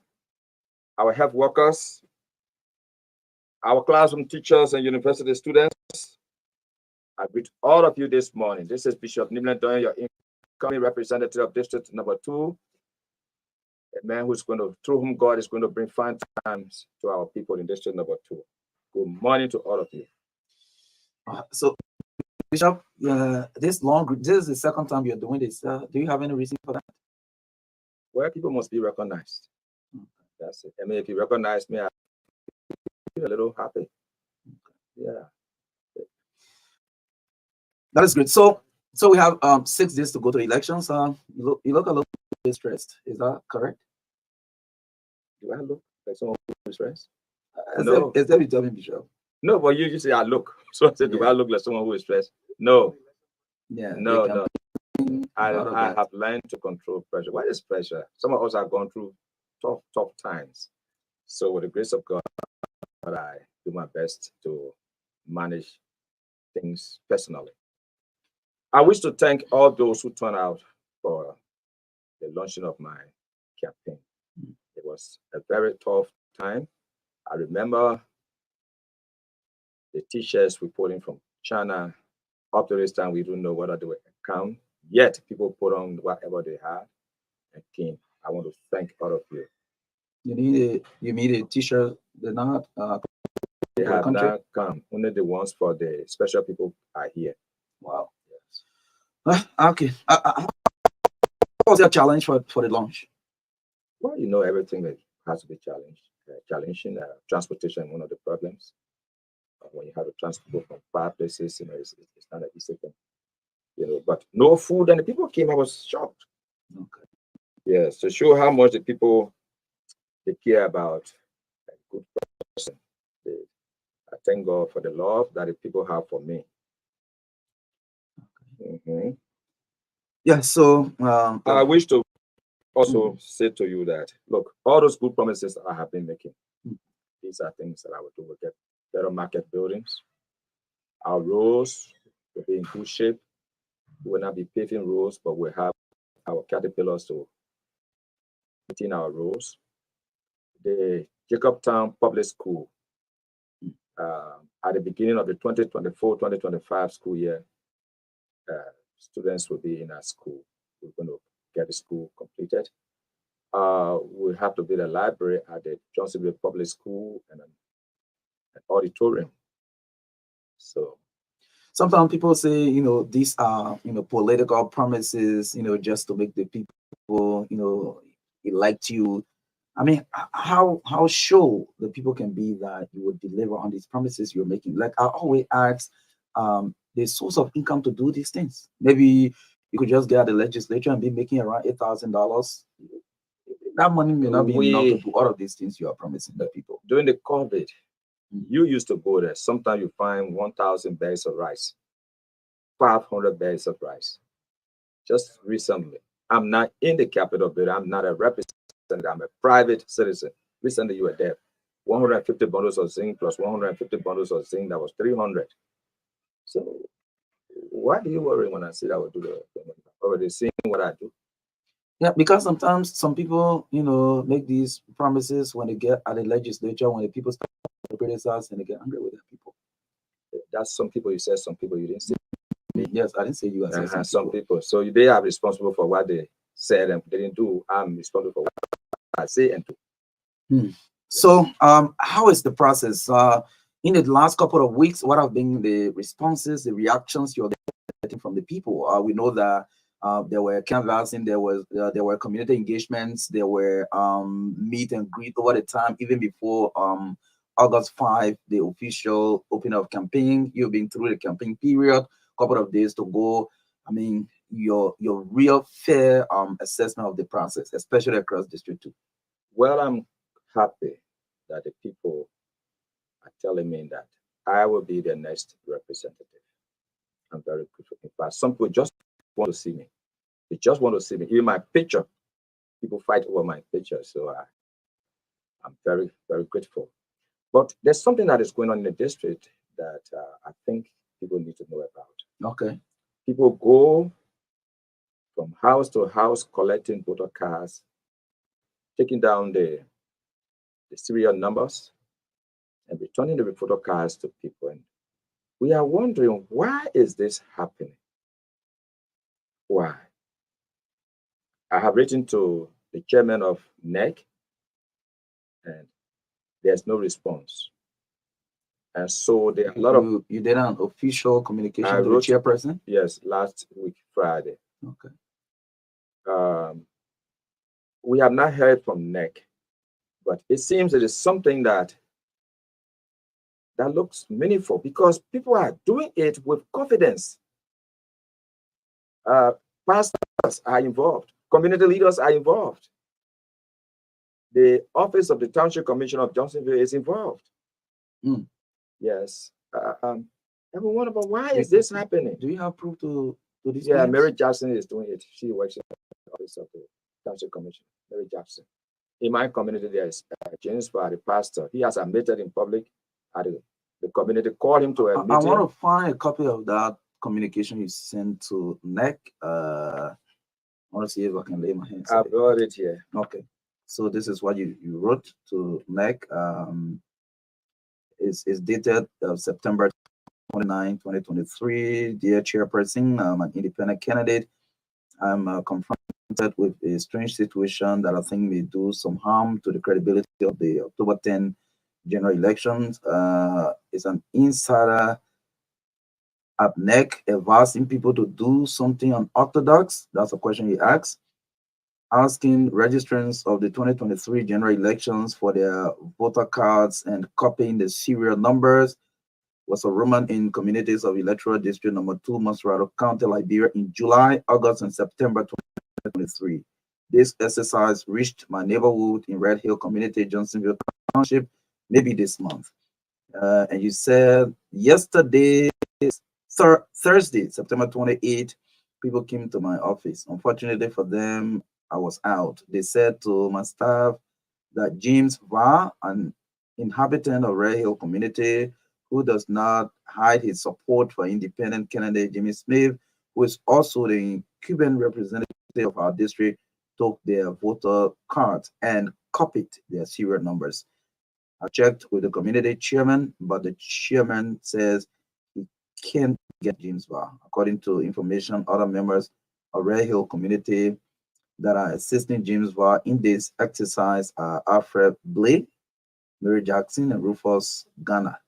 our health workers, our classroom teachers and university students. I greet all of you this morning. This is Bishop Nimlan Doyen, your incoming representative of District Number 2, a man through whom God is going to bring fine times to our people in District Number 2. Good morning to all of you. So, Bishop, this is the second time you're doing this. Do you have any reason for that? Well, people must be recognized. That's it. I mean, if you recognize me, I'll be a little happy. Yeah. That is great. So we have 6 days to go to elections. You look a little bit stressed. Is that correct? Do I look like someone who is stressed? No. Is that you tell me, Bishop? No, but you say I look. So I said, do I look like someone who is stressed? No. Yeah. No. I have learned to control pressure. What is pressure? Some of us have gone through tough times. So with the grace of God, I do my best to manage things personally. I wish to thank all those who turned out for the launching of my campaign. It was a very tough time. I remember the t-shirts we put in from China. Up to this time, we don't know whether they will come. Yet people put on whatever they had and came. I want to thank all of you. You need a t-shirt. They're not. They have not come. Only the ones for the special people are here. Wow. Yes. Okay. What was your challenge for the launch? Well, you know, everything that has to be challenged. Challenging transportation, one of the problems. When you have to transport from far places, you know, it's not an easy thing. You know, but no food, and the people came. I was shocked. Okay. Yes, to show how much the people they care about a good person. I thank God for the love that the people have for me. Okay. Yeah. So I wish to also say to you that look, all those good promises that I have been making, these are things that I will do. We'll get better market buildings. Our roads will be in good shape. We will not be paving roads, but we'll have our caterpillars to maintain our roads. The Jacobtown Public School, at the beginning of the 2024-2025 school year, students will be in our school. We're going to get the school completed. We have to build a library at the Johnsonville Public School and an auditorium. So sometimes people say, you know, these are, you know, political promises, you know, just to make the people, you know, elect you. I mean, how sure the people can be that you would deliver on these promises you're making? Like I always ask, the source of income to do these things. Maybe you could just get out the legislature and be making around $8,000. That money may not be enough to do all of these things you are promising the people. During the COVID, you used to go there. Sometimes you find 1,000 bags of rice, 500 bags of rice. Just recently, I'm not in the capital building. I'm not a representative. I'm a private citizen. Recently, you were there. 150 bundles of zinc plus 150 bundles of zinc. That was 300. So why do you worry when I say I will do the already seeing what I do? Yeah, because sometimes some people, you know, make these promises when they get at the legislature, when the people start to criticize and they get angry with the people. That's some people you said, some people you didn't say. Yes, I didn't say you. I said some people. So they are responsible for what they said and didn't do. I'm responsible for what I say and do. So how is the process? In the last couple of weeks, what have been the responses, the reactions you're getting from the people? We know that there were canvassing, there were community engagements, there were meet and greet over the time, even before August 5, the official opening of campaign. You've been through the campaign period, couple of days to go. I mean, your real fair assessment of the process, especially across District 2. Well, I'm happy that the people are telling me that I will be the next representative. I'm very grateful. In fact, some people just want to see me. They just want to see me. Even my picture, people fight over my picture. So I'm very, very grateful. But there's something that is going on in the district that I think people need to know about. Okay. People go from house to house collecting voter cards, taking down the serial numbers, and returning the voter cards to people. And we are wondering, why is this happening? Why? I have written to the chairman of NEC, and there's no response. And so there are a lot of... You did an official communication to the chairperson? Yes, last week, Friday. Okay. We have not heard from NEC, but it seems it is something that looks meaningful because people are doing it with confidence. Pastors are involved. Community leaders are involved. The office of the Township Commissioner of Johnsonville is involved. Yes. And we wonder about why is this happening? Do you have proof to this? Yeah, Mary Jackson is doing it. She works in the office of the Township Commissioner, Mary Jackson. in my community, there is James Barr, the pastor. He has admitted in public at the community, called him to a meeting. I want to find a copy of that communication you sent to NEC. I want to see if I can lay my hands on I've got it here. Okay. So this is what you wrote to NEC. It's dated September 29, 2023. Dear Chairperson, I'm an independent candidate. I'm confronted with a strange situation that I think may do some harm to the credibility of the October 10 general elections. It's an insider at NEC advising people to do something unorthodox. That's a question he asks. Asking registrants of the 2023 general elections for their voter cards and copying the serial numbers was a rumor in communities of electoral district number 2, Masrado County, Liberia in July, August, and September 2023. This exercise reached my neighborhood in Red Hill Community, Johnsonville Township, maybe this month. And you said yesterday, Thursday, September 28, people came to my office. Unfortunately for them, I was out. They said to my staff that James Va, an inhabitant of Red Hill Community, who does not hide his support for independent candidate Jimmy Smith, who is also the Cuban representative of our district, took their voter cards and copied their serial numbers. I checked with the community chairman, but the chairman says he can't get James Va. According to information, other members of Red Hill Community that are assisting James Va in this exercise are Alfred Blake, Mary Jackson, and Rufus Ghana.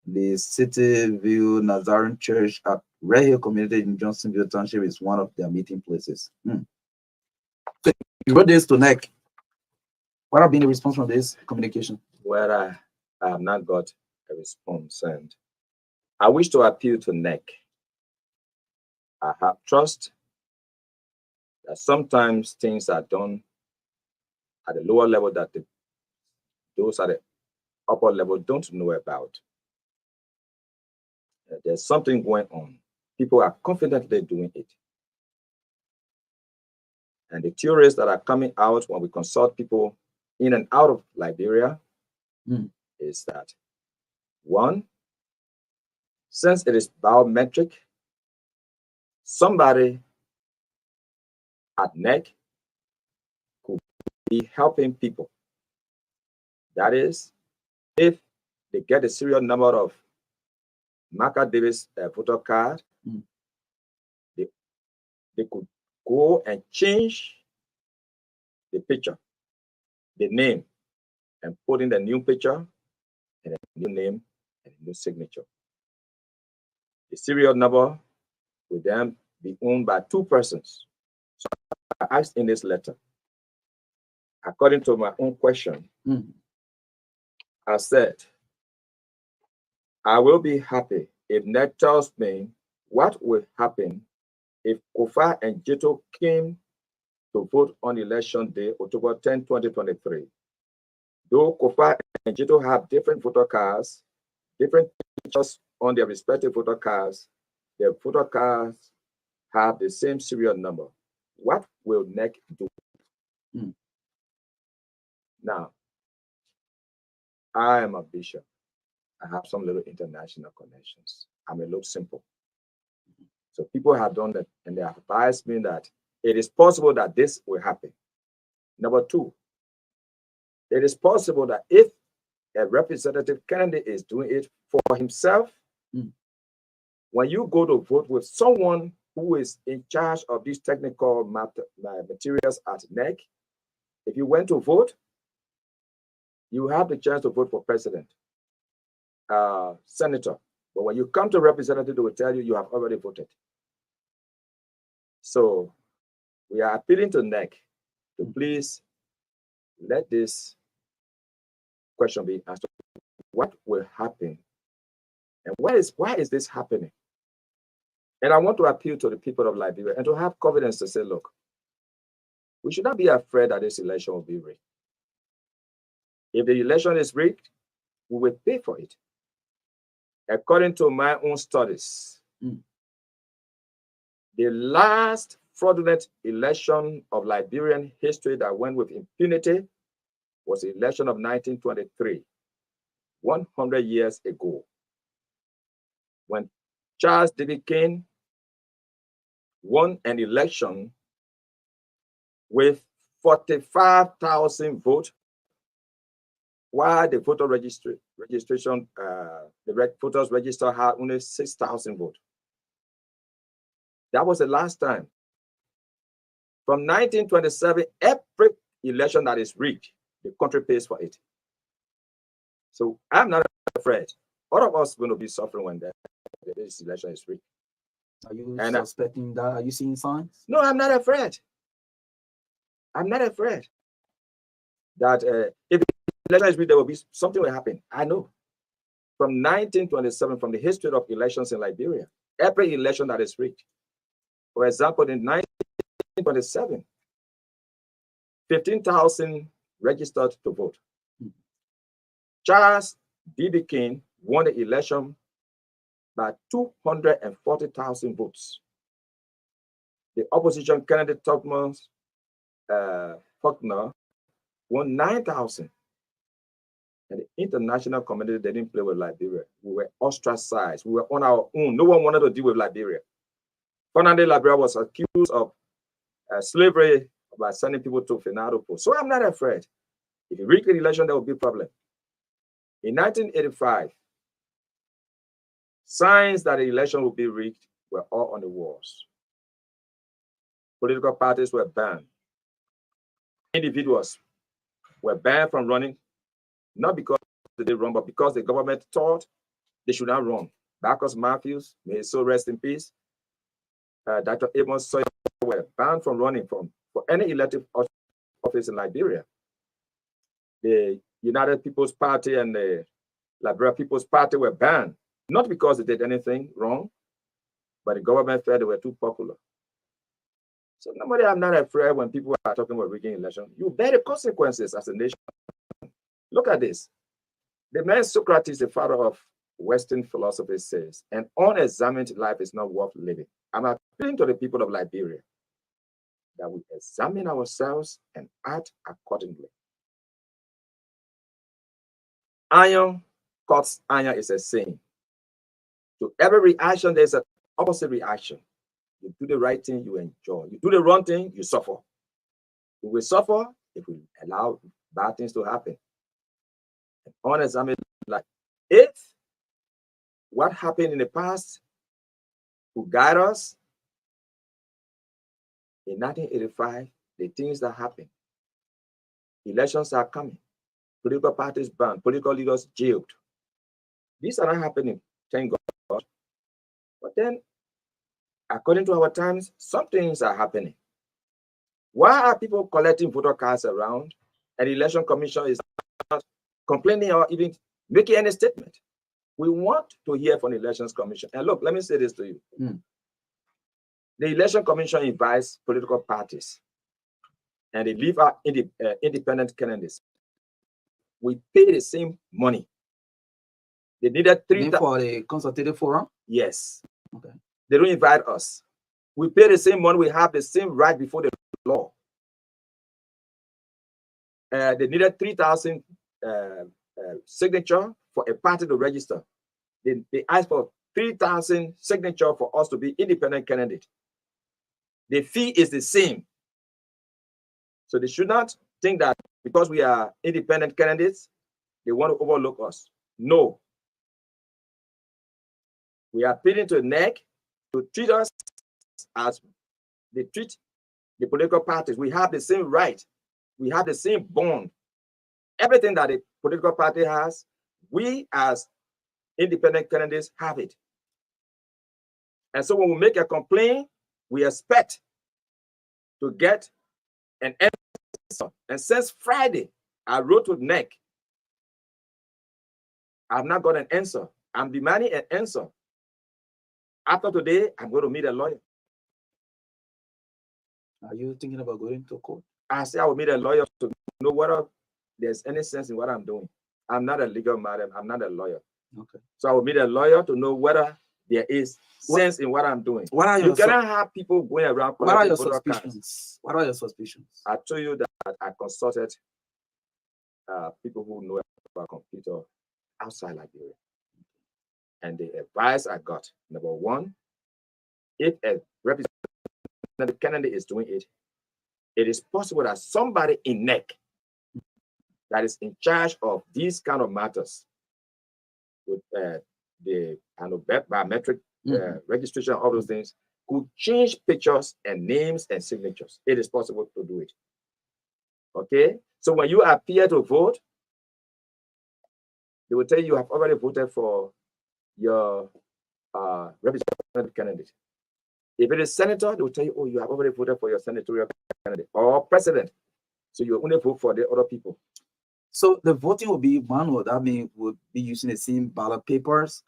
The City View Nazarene Church at Red Hill Community in Johnsonville Township is one of their meeting places. So you wrote this to NEC. What have been the response from this communication? Well, I have not got a response, and I wish to appeal to NEC. I have trust that sometimes things are done at a lower level that those at the upper level don't know about. There's something going on. People are confidently doing it. And the theories that are coming out when we consult people in and out of Liberia is that, one, since it is biometric, somebody at NEC could be helping people. That is, if they get the serial number of MARKA Davis voter card, they could go and change the picture, the name, and put in the new picture and a new name and a new signature. The serial number will then be owned by two persons. So I asked in this letter, according to my own question, I said, I will be happy if NEC tells me what will happen if Kofa and Jito came to vote on election day, October 10, 2023. Though Kofa and Jito have different voter cards, different pictures on their respective voter cards, their voter cards have the same serial number. What will NEC do? Now, I am a bishop. I have some little international connections. I may look simple. So people have done that, and they have advised me that it is possible that this will happen. Number two, it is possible that if a representative candidate is doing it for himself, when you go to vote with someone who is in charge of these technical materials at NEC, if you went to vote, you have the chance to vote for president, senator. But when you come to representative, they will tell you you have already voted. So we are appealing to NEC to please let this question be asked. What will happen? And why is this happening? And I want to appeal to the people of Liberia and to have confidence to say, look, we should not be afraid that this election will be rigged. If the election is rigged, we will pay for it. According to my own studies, the last fraudulent election of Liberian history that went with impunity was the election of 1923, 100 years ago, when Charles David King won an election with 45,000 votes, while the voter registration, the voters register had only 6,000 votes. That was the last time. From 1927, every election that is rigged, the country pays for it. So I'm not afraid. All of us are going to be suffering when this election is rigged. Are you suspecting that? Are you seeing signs? No, I'm not afraid. I'm not afraid that if the election is rigged, there will be something will happen. I know. From 1927, from the history of elections in Liberia, every election that is rigged. For example, in 1927, 15,000 registered to vote. Charles D.B. King won the election by 240,000 votes. The opposition candidate Thomas Faulkner won 9,000. And the international community didn't play with Liberia. We were ostracized. We were on our own. No one wanted to deal with Liberia. Finally, Liberia was accused of slavery by sending people to Finado. So I'm not afraid. If you rig the election, there will be a problem. In 1985, signs that the election would be rigged were all on the walls. Political parties were banned. Individuals were banned from running, not because they did run, but because the government thought they should not run. Marcus Matthews, may his soul rest in peace, Dr. Amos Sawyer were banned from running for any elective office in Liberia. The United People's Party and the Liberia People's Party were banned, not because they did anything wrong, but the government felt they were too popular. So normally I'm not afraid when people are talking about rigging election. You bear the consequences as a nation. Look at this. The man Socrates, the father of Western philosophy, says, an unexamined life is not worth living. I'm appealing to the people of Liberia that we examine ourselves and act accordingly. Iron cuts iron is a saying. To every reaction, there's an opposite reaction. You do the right thing, you enjoy. You do the wrong thing, you suffer. We will suffer if we allow bad things to happen. Unexamined life. If what happened in the past will guide us, in 1985, the things that happened, elections are coming, political parties banned, political leaders jailed. These are not happening, thank God. But then, according to our times, some things are happening. Why are people collecting voter cards around and the election commission is not complaining or even making any statement? We want to hear from the elections commission. And look, let me say this to you. The election commission invites political parties and they leave out independent candidates. We pay the same money. They needed 3,000 for the consultative forum? Yes. Okay. They don't invite us. We pay the same money. We have the same right before the law. They needed 3,000 signature for a party to register. They asked for 3,000 signature for us to be independent candidate. The fee is the same. So they should not think that because we are independent candidates, they want to overlook us. No. We are appealing to the NEC to treat us as they treat the political parties. We have the same right. We have the same bond. Everything that a political party has, we as independent candidates have it. And so when we make a complaint, we expect to get an answer. And since Friday, I wrote to NEC. I have not got an answer. I'm demanding an answer. After today, I'm going to meet a lawyer. Are you thinking about going to court? I say I will meet a lawyer to know whether there's any sense in what I'm doing. I'm not a legal madam. I'm not a lawyer. Okay. So I will meet a lawyer to know whether there is sense in what I'm doing. What are You cannot have people going around. What are your voter cards. suspicions? What are your suspicions? I told you that I consulted people who know about computer outside Liberia. And the advice I got, number one, if a representative candidate is doing it, it is possible that somebody in NEC that is in charge of these kind of matters with the biometric registration, all those things, could change pictures and names and signatures. It is possible to do it. Okay? So when you appear to vote, they will tell you have already voted for your representative candidate. If it is senator, they will tell you, oh, you have already voted for your senatorial candidate or president. So you only vote for the other people. So the voting will be manual. That means we'll be using the same ballot papers.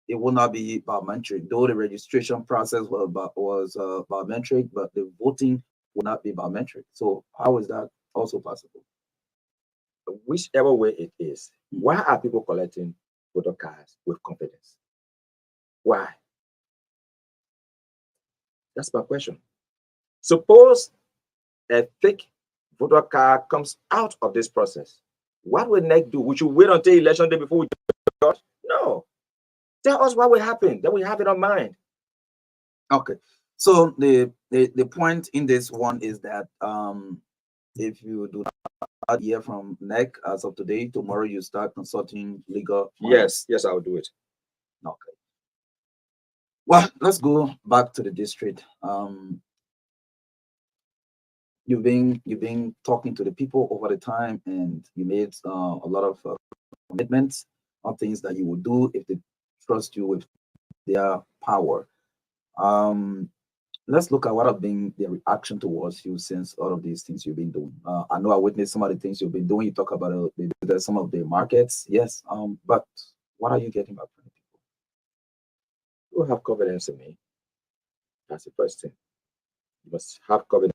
It will not be biometric, though the registration process was biometric, but the voting will not be biometric. So how is that also possible? Whichever way it is, why are people collecting voter cards with confidence? Why? That's my question. Suppose a fake voter card comes out of this process. What will NEC do? We should wait until election day before we judge? No. Tell us what will happen. Then we have it on mind. Okay. So the point in this one is that if you do not hear from NEC as of today, tomorrow you start consulting legal. Yes, I will do it. Okay. Well, let's go back to the district. You've been talking to the people over the time, and you made a lot of commitments on things that you will do if they trust you with their power. Let's look at what have been the reaction towards you since all of these things you've been doing. I know I witnessed some of the things you've been doing. You talk about some of the markets, yes. But what are you getting back from the people? You have confidence in me. That's the first thing. You must have confidence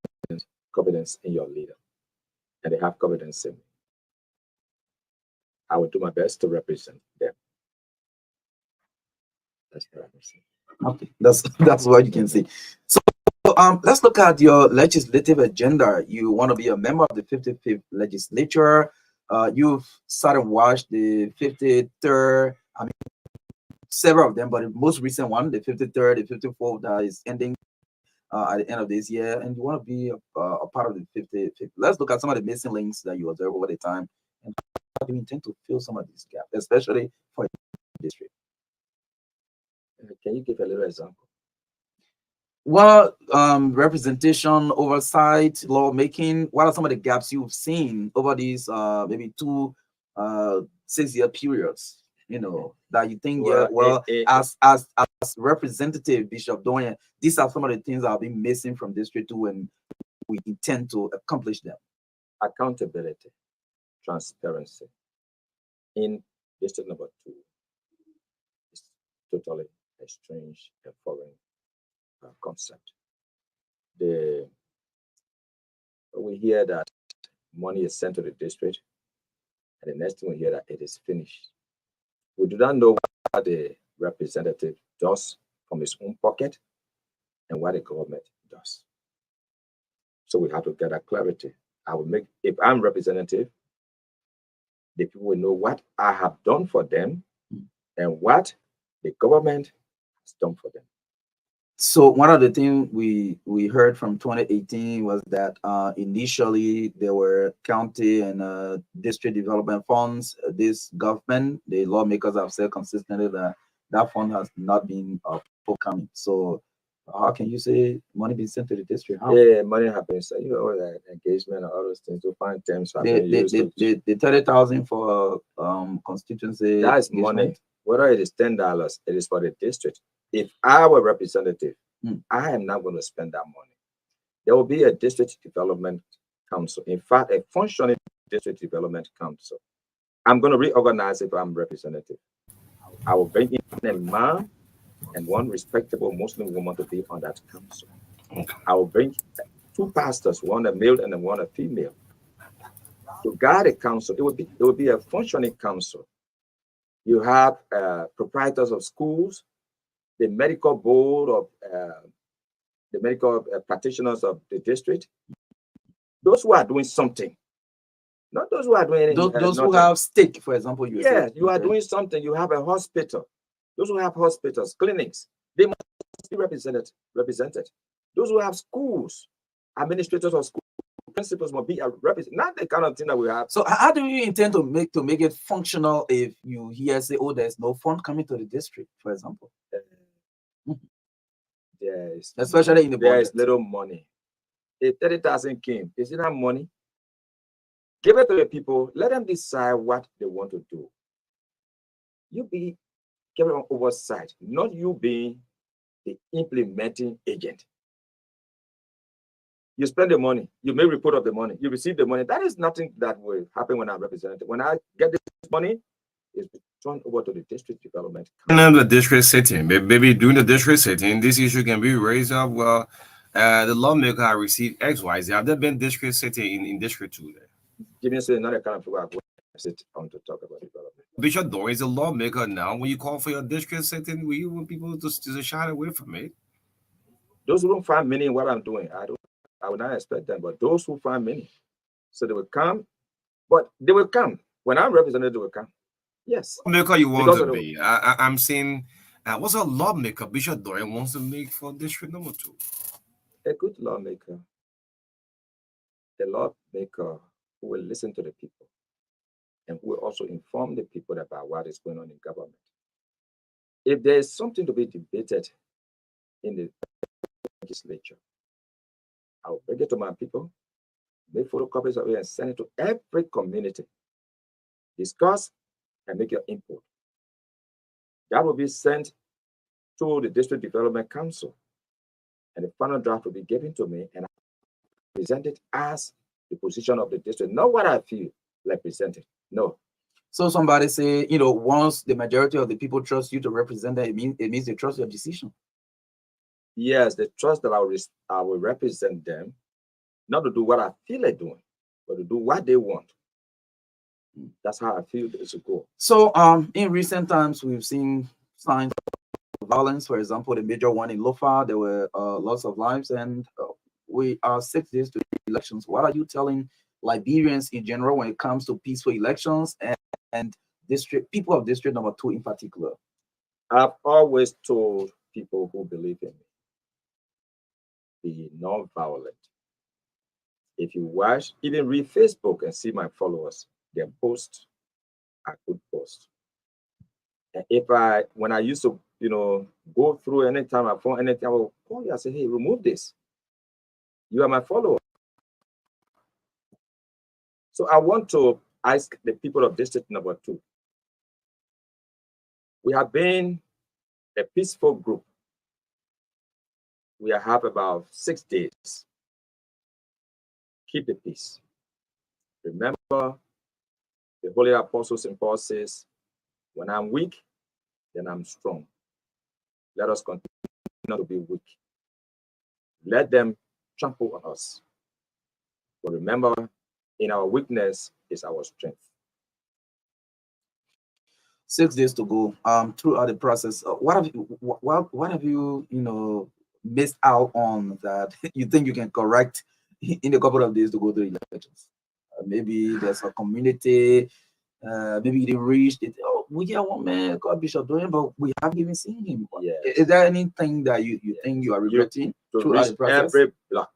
in your leader, and they have confidence in me. I will do my best to represent them. That's what I'm saying. Okay, that's what you can see. So let's look at your legislative agenda. You want to be a member of the 55th legislature. You've sat and watched the 53rd. I mean, several of them, but the most recent one, the 53rd, the 54th, that is ending at the end of this year, and you want to be a part of the 55th. Let's look at some of the missing links that you observe over the time, and how do you intend to fill some of these gaps, especially for the district. Can you give a little example? Well, representation, oversight, lawmaking. What are some of the gaps you've seen over these maybe 2 6-year periods? You know, that you think, as Representative Bishop Doyen, these are some of the things that have been missing from District 2, and we intend to accomplish them. Accountability, transparency. In District number 2, it's totally a strange and foreign concept. We hear that money is sent to the district, and the next thing we hear that it is finished. We do not know what the representative does from his own pocket and what the government does. So we have to get that clarity. If I'm representative, the people will know what I have done for them and what the government has done for them. So one of the things we heard from 2018 was that initially there were county and district development funds. This government, the lawmakers have said consistently that that fund has not been forthcoming. So how can you say money being sent to the district? How? Yeah, money happens. You know, that engagement and all those things to find terms. The 30,000 for constituency. That is money. Whether it is $10, it is for the district. If I were representative, I am not going to spend that money. There will be a district development council. In fact, a functioning district development council. I'm going to reorganize if I'm representative. I will bring in a man and one respectable Muslim woman to be on that council. I will bring 2 pastors, one a male and one a female, to guide a council. It will be a functioning council. You have proprietors of schools, the medical board of the medical practitioners of the district, those who are doing something, not those who are doing anything. Those who have stake, for example. You are doing something. You have a hospital. Those who have hospitals, clinics, they must be represented. Those who have schools, administrators of schools, principals must be represented. Not the kind of thing that we have. So how do you intend to make it functional if you hear say, oh, there's no fund coming to the district, for example? Especially in the there is little money. If 30,000 came, is it not money? Give it to the people. Let them decide what they want to do. You be given an oversight, not you being the implementing agent. You spend the money, you make report of the money, you receive the money. That is nothing that will happen when I'm represented. When I get this money, it's turned over to the district development. And the district setting, maybe during the district setting, this issue can be raised up. Well, the lawmaker has received X, Y, Z. Have there been district setting in District 2 there? Give me another kind of people I sit on to talk about development. Bishop Dore is a lawmaker now. When you call for your district setting, will you want people to shy away from it? Those who don't find meaning in what I'm doing, I would not expect them. But those who find meaning, so they will come. But they will come. When I'm represented, they will come. Yes. Lawmaker you want to be. I'm saying, what's a lawmaker Bishop Dore wants to make for District Number 2? A good lawmaker. A lawmaker who will listen to the people and who will also inform the people about what is going on in government. If there is something to be debated in the legislature, I'll bring it to my people, make photocopies of it and send it to every community. Discuss and make your input. That will be sent to the District Development Council. And the final draft will be given to me and I present it as the position of the district, not what I feel like presenting. No. So somebody say, once the majority of the people trust you to represent them, it means they trust your decision. Yes, they trust that I will represent them, not to do what I feel like doing, but to do what they want. That's how I feel it should go. So in recent times, we've seen signs of violence. For example, the major one in Lofa, there were lots of lives, and we are 6 days to elections. What are you telling Liberians in general when it comes to peaceful elections and people of District Number 2 in particular? I've always told people who believe in me, be non-violent. If you watch, even read Facebook and see my followers, their posts are good posts. And when I used to, go through anytime I found anything, I will call you and say, hey, remove this. You are my follower. So I want to ask the people of District Number 2. We have been a peaceful group. We have about 6 days. Keep the peace. Remember, the Holy Apostle St. Paul says, when I'm weak, then I'm strong. Let us continue to be weak. Let them trample on us. But remember, in our weakness is our strength. 6 days to go. Throughout the process, what have you missed out on that you think you can correct in a couple of days to go to the elections? Maybe there's a community, maybe you didn't reach it. Oh, we hear one man called Bishop doing, but we haven't even seen him. Yeah. Is there anything that you think you are regretting throughout the process? Every block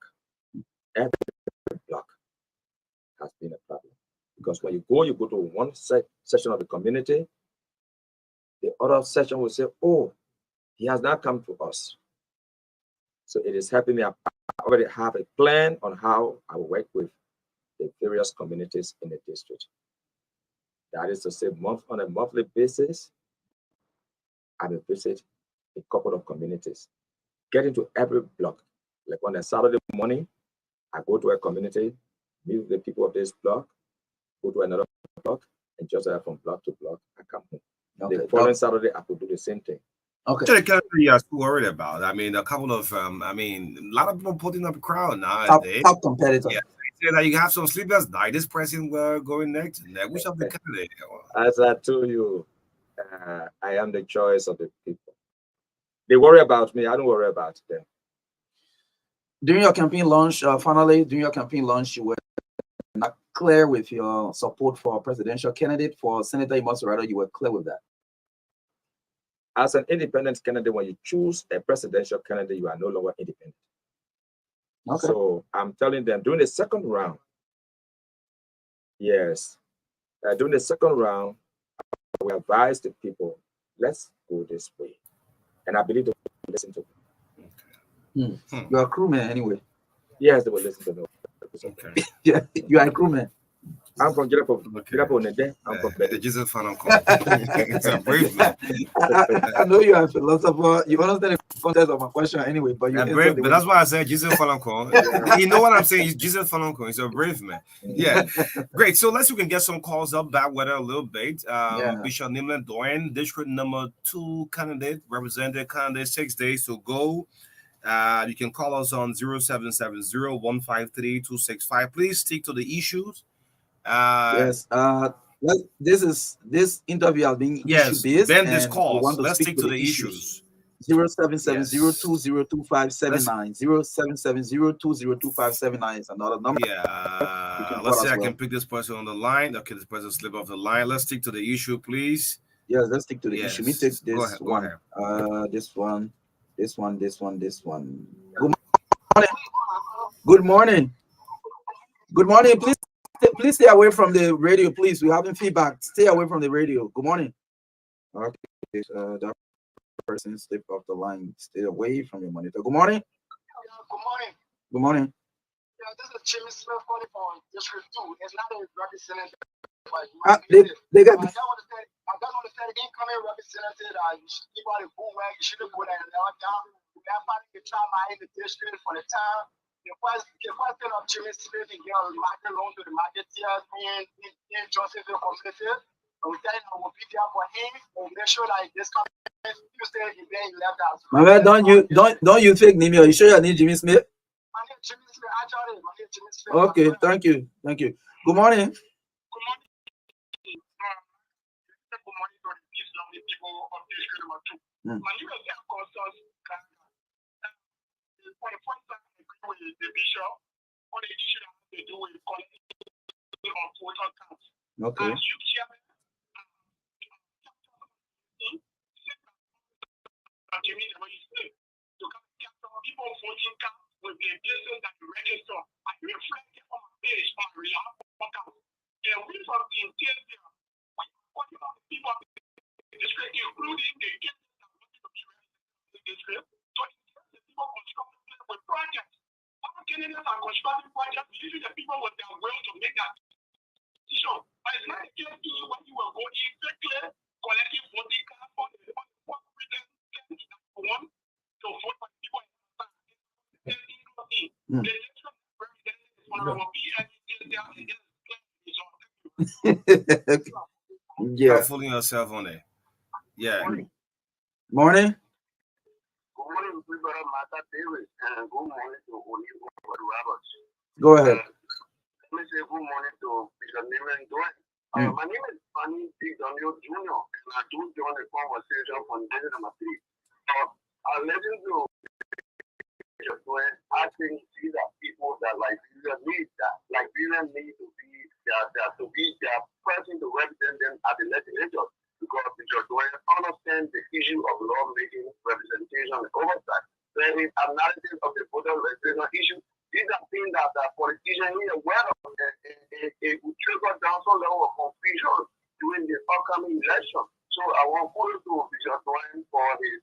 has been a problem. Because when you go to one section of the community, the other section will say, oh, he has not come to us. So it is helping me. I already have a plan on how I will work with the various communities in the district. That is to say, on a monthly basis, I will visit a couple of communities, get into every block. Like on a Saturday morning, I go to a community, meet with the people of this block, go to another block, and just from block to block, I come home. Okay. The following Saturday, I could do the same thing. Okay. The country you're worried about. I mean, a couple of, a lot of people putting up a crowd now. Top competitor. Yeah. That you have some sleepless night. This person going next. Which of the candidate? As I told you, I am the choice of the people. They worry about me. I don't worry about them. During your campaign launch, finally, during your campaign launch, you were not clear with your support for a presidential candidate. For Senator Imasurado, you were clear with that. As an independent candidate, when you choose a presidential candidate, you are no longer independent. Okay. So I'm telling them during the second round, yes, during the second round, we advise the people, let's go this way. And I believe they will listen to me. You're a crewman anyway. Yes, they will listen to me. Okay. Yeah, you are a crewman. I'm from Jirapo. I'm from Jesus It's a brave man. I know you are a philosopher. You understand the context of my question anyway, but you brave, but that's why I said Jesus Falanco. You know what I'm saying? He's Jesus Falanco. He's a brave man. Yeah. Great. So let's we can get some calls up back weather a little bit. Bishop Nimland Doyen, district number 2 candidate, representative candidate, 6 days to go. You can call us on 0770-153-265. Please stick to the issues. Yes. This interview has been issue based. Then this and calls. we want to Let's speak stick to to the the issues. 0770-202579. 0770-202579 is another number. Yeah. Let's say I can pick this person on the line. Okay, this person slip off the line. Let's stick to the issue, please. Yes, let's stick to the issue. Let me take this Go one. ahead. This one. Good morning. Good morning. Please stay away from the radio, please. We're having feedback. Stay away from the radio. Good morning. Okay, that person slipped off the line. Stay away from your monitor. Good morning. Good morning. Good morning. Yeah, this is Jimmy Smith calling for District 2. It's not a representative. They got. I just want to say the incoming representative. You should keep out the bootleg. You shouldn't put that down. That party can try my in the district for the time. The question of Jimmy Smith and getting market loan to the marketeers in Johnsonville community. And we tell him we'll be there for him and make sure that this coming Tuesday he left out. My man, don't you fake name? Are you sure your name Jimmy Smith? My name is Jimmy Smith. Actually, my name is Jimmy Smith. Okay, thank you. Good morning. Good morning to the peace loving people of district number 2. My name is Constance. For the first time, I agree with the bishop on the issue that has to do with collecting of voter cards. Okay. As you chairman, Jimmy, the way you say, to come capture people voting cards with the places that you register. I reflect it on my page on my reality account. And we from the interior, we working on the people of the district, including the kids that want to be represented in the district. So the people constructing with projects. All candidates are constructing projects, leaving the people with their will to make that decision. But it's not just when you will go in quickly, collecting voting cards for the president that you want to vote for the people in the election representative is one of our Yeah. Fooling yourself on it. Yeah. Morning. Good morning, brother Martha Davis, and good morning to Oliver Roberts. Go ahead. Let me say good morning to Bishop Nimland Doyen. My name is Fanny D. Daniel Jr., and I do join the conversation from day number 3. I'll let you know Bishop Doyen asking these are people that Liberia need to be their person to represent them at the legislature. Because Bishop Doyen understands the issue of lawmaking, representation, and oversight. There is analysis of the voter registration issue. These are things that the politicians are aware of, and it will trigger down some level of confusion during the upcoming election. So I want to to Bishop Doyen for his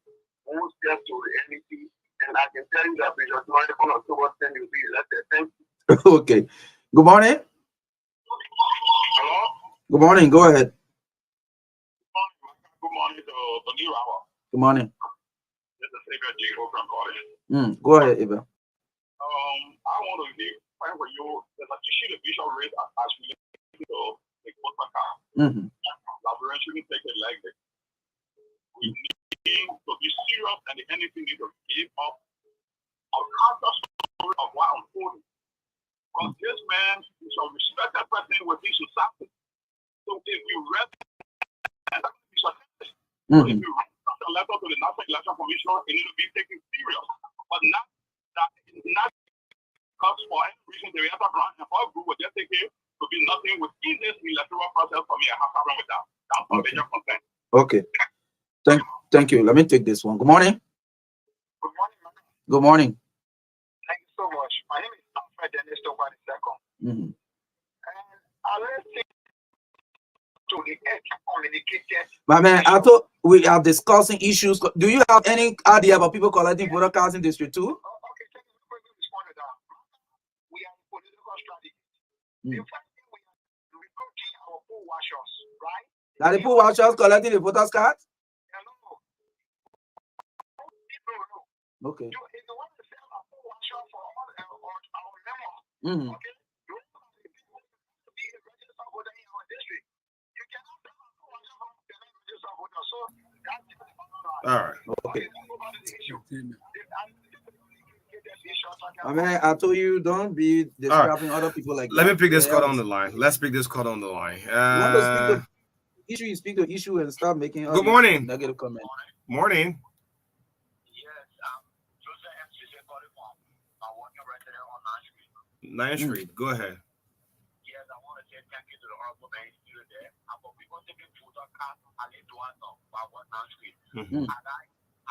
own step to the NEC, and I can tell you that Bishop Doyen on October 10 will be elected. Thank you. Okay. Good morning. Hello? Good morning. Go ahead. Good morning to Tony Rawa. Good morning. This is Savior J. from College. Go ahead, Eva. I want to find for you there's an issue the bishop raised as related to the voter card. Liberia shouldn't take it like that. We need to be serious, and the NEC need to give up a counter story of what unfolded. Because this man is a respected person within society. So if you read if you write a letter to the national election commission, it need to be taken serious. But not because for any reason the Riata branch and for group will just take it to be nothing within this electoral process for me. I have problem with that. That's a major concern. Okay. Thank you. Let me take this one. Good morning. Good morning, man. Good morning. Thank you so much. My name is Alfred Dennis Tobani Second. Mm-hmm. And I listen to the communicated. My man, I thought we are discussing issues. Do you have any idea about people collecting voter cards in District 2? Okay, thank you for responding to that. We have political strategy. The first thing we are recruiting our poll watchers, right? Now the poll watchers collecting the voters cards? Okay. If you want to sell a poll watcher for all our members, Mm-hmm. okay, you have to be a registered voter in our district. You cannot sell a poll watcher from the registered voter. So that's all right. Okay. I mean, I told you don't be describing other people like Let that. me pick this card on the line. Let's pick this card on the line. You want to speak to issue, you speak to issue and stop making good morning. Negative comment. Morning. Ninth Street. Go ahead. Yes, I want to say thank you to the honorable man here there. I'm going to take a photo card and let do us on Ninth Street. I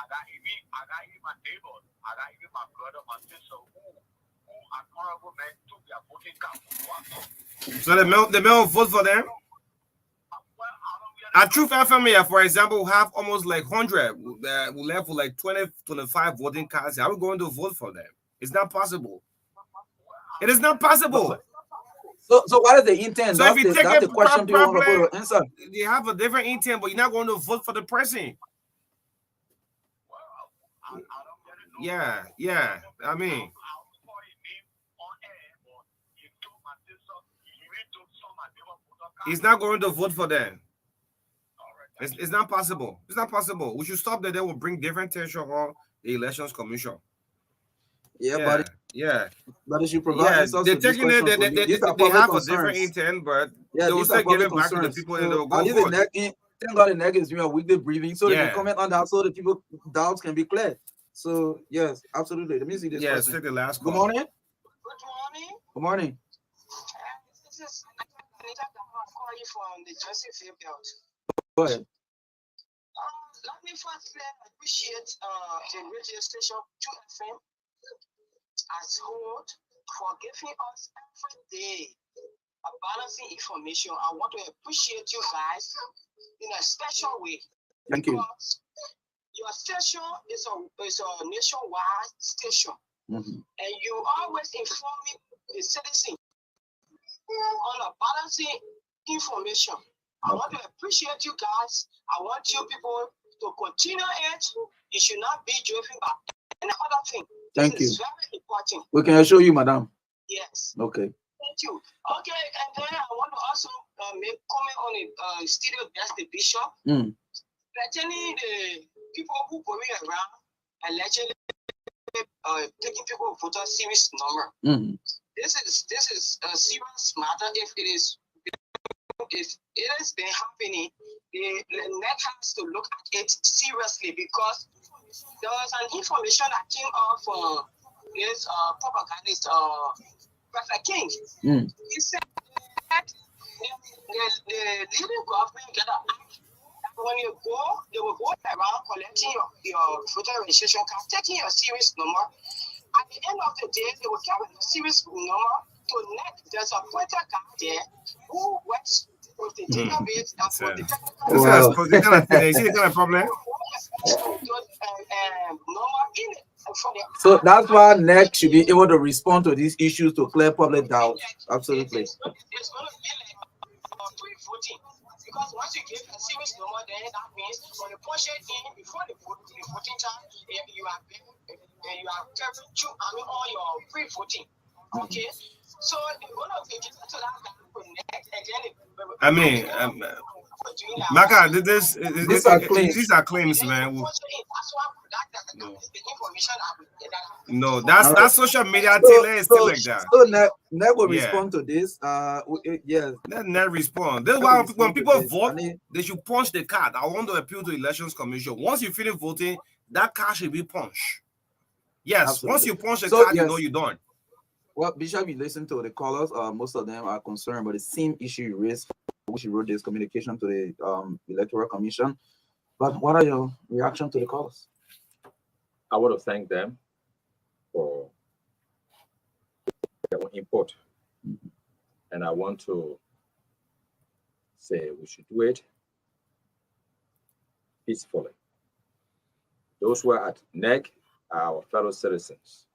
got even my neighbors, I got even my brother, my sister, who are honorable men took their voting card. So the mail vote for them? At Truth FM, for example, have almost like 100. We left with like 20, 25 voting cards. Are we going to vote for them? It's not possible. It is not possible. So what is the intent? So that's if you take the a question people want to answer. You have a different intent, but you're not going to vote for the person. Yeah. I mean, he's not going to vote for them. It's not possible. It's not possible. We should stop that. They will bring different tension on the elections commission. But it should provide they're taking it. They have a different intent, but they will still give it back to the people and they will go vote. Thank God the NEC is doing a weekly briefing so they can comment on that so the people doubts can be cleared. So yes, absolutely. Let me see this. Yes, take the last call. Good morning. Good morning. Good morning. This is Anita calling from the Joseph Belt. Go ahead. Let me firstly appreciate the radio station 2FM as whole for giving us every day a balancing information. I want to appreciate you guys in a special way. Thank you. Your station is a nationwide station, and you always inform the citizen on a balancing information. I want to appreciate you guys. I want you people to continue it. You should not be driven by any other thing. Thank you. It's very important. We can assure you, madam. Yes. Okay. Thank you. Okay, and then I want to also make comment on the studio guest, the bishop, pertaining the people who going around allegedly taking people voter series number. This is a serious matter. If it has been happening, the NEC has to look at it seriously because there was an information that came out from this propagandist, Prophet King. He said that the leading government get an act that when you go, they will go around collecting your voter registration card, taking your series number. At the end of the day, they will carry the series number to NEC. There's a pointer guy there who works with the database and with the technical. This kind of problem. So that's why NEC should be able to respond to these issues to clear public doubt. Absolutely. It's going to be like pre-voting because once you give a series number, then that means when you push it in before the voting time, you are carrying through all your pre-voting. Okay, so they're going to be given to that NEC and then. I mean, MARKA, these are claims, man. No, that's social media is still like that. So NEC will respond to this. Yes. Let NEC respond. This is why when people vote, they should punch the card. I want to appeal to Elections Commission. Once you finish voting, that car should be punched. Yes, Absolutely. once you punch the So, car, you know yes. you're done. Well, Bishop, you listen to the callers. Most of them are concerned about the same issue you raised, which you wrote this communication to the Electoral Commission. But what are your reaction to the callers? I want to thank them for their input. And I want to say we should do it peacefully. Those who are at NEC are our fellow citizens.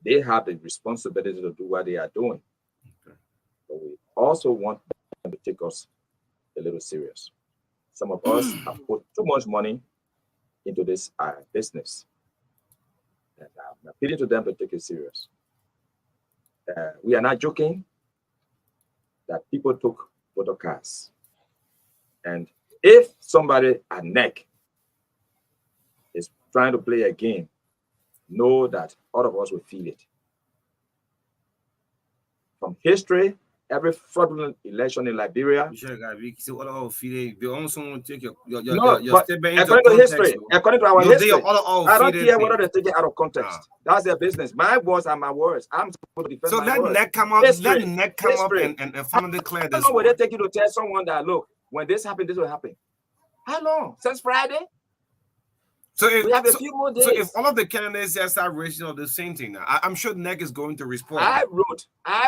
They have the responsibility to do what they are doing. Okay. But we also want them to take us a little serious. Some of us have put too much money into this business. And I'm appealing to them to take it serious. We are not joking that people took photo cards. And if somebody at NEC is trying to play a game, know that all of us will feel it. From history, every fraudulent election in Liberia. According to our history, I don't care whether they take it out of context. That's their business. My words are my words. I'm supposed to defend so my words. Let NEC come up and finally declare this. How long will they take you to tell someone that, look, when this happened, this will happen? How long? Since Friday? So if, we have a few more days. So if all of the candidates just start raising the same thing now, I'm sure NEC is going to respond. I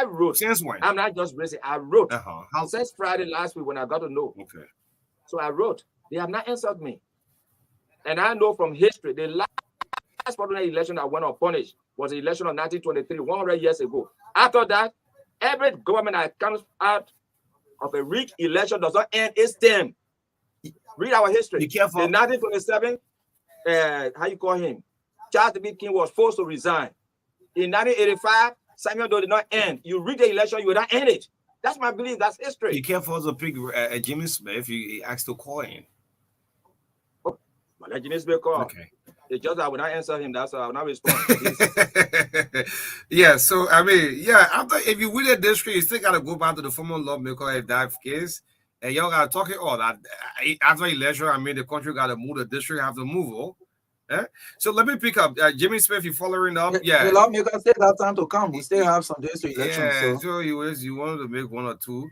wrote. Since when? I'm not just raising. I wrote. Since Friday last week when I got to know. Okay. So I wrote. They have not answered me. And I know from history, the last parliament election that went unpunished was the election of 1923, 100 years ago. After that, every government that comes out of a rigged election does not end its term. Read our history. Be careful. In 1927, how you call him? Charles the Big King was forced to resign. In 1985, Samuel Doe did not end. You read the election, you will not end it. That's my belief. That's history. Be careful to pick Jimmy Smith. You asked to call him. Oh, but let Jimmy Smith call. Okay. It's just I will not answer him. That's why I will not respond. Yeah. So I mean, yeah. After if you win the district, you still gotta go back to the former lawmaker if that's the case. And y'all gotta talk it all that after election. I mean, the country gotta move, the district have to move. Oh, so let me pick up Jimmy Smith. You following up? Yeah. The lawmaker still have time to come. We still have some days to election. Yeah. So you wanted to make one or two.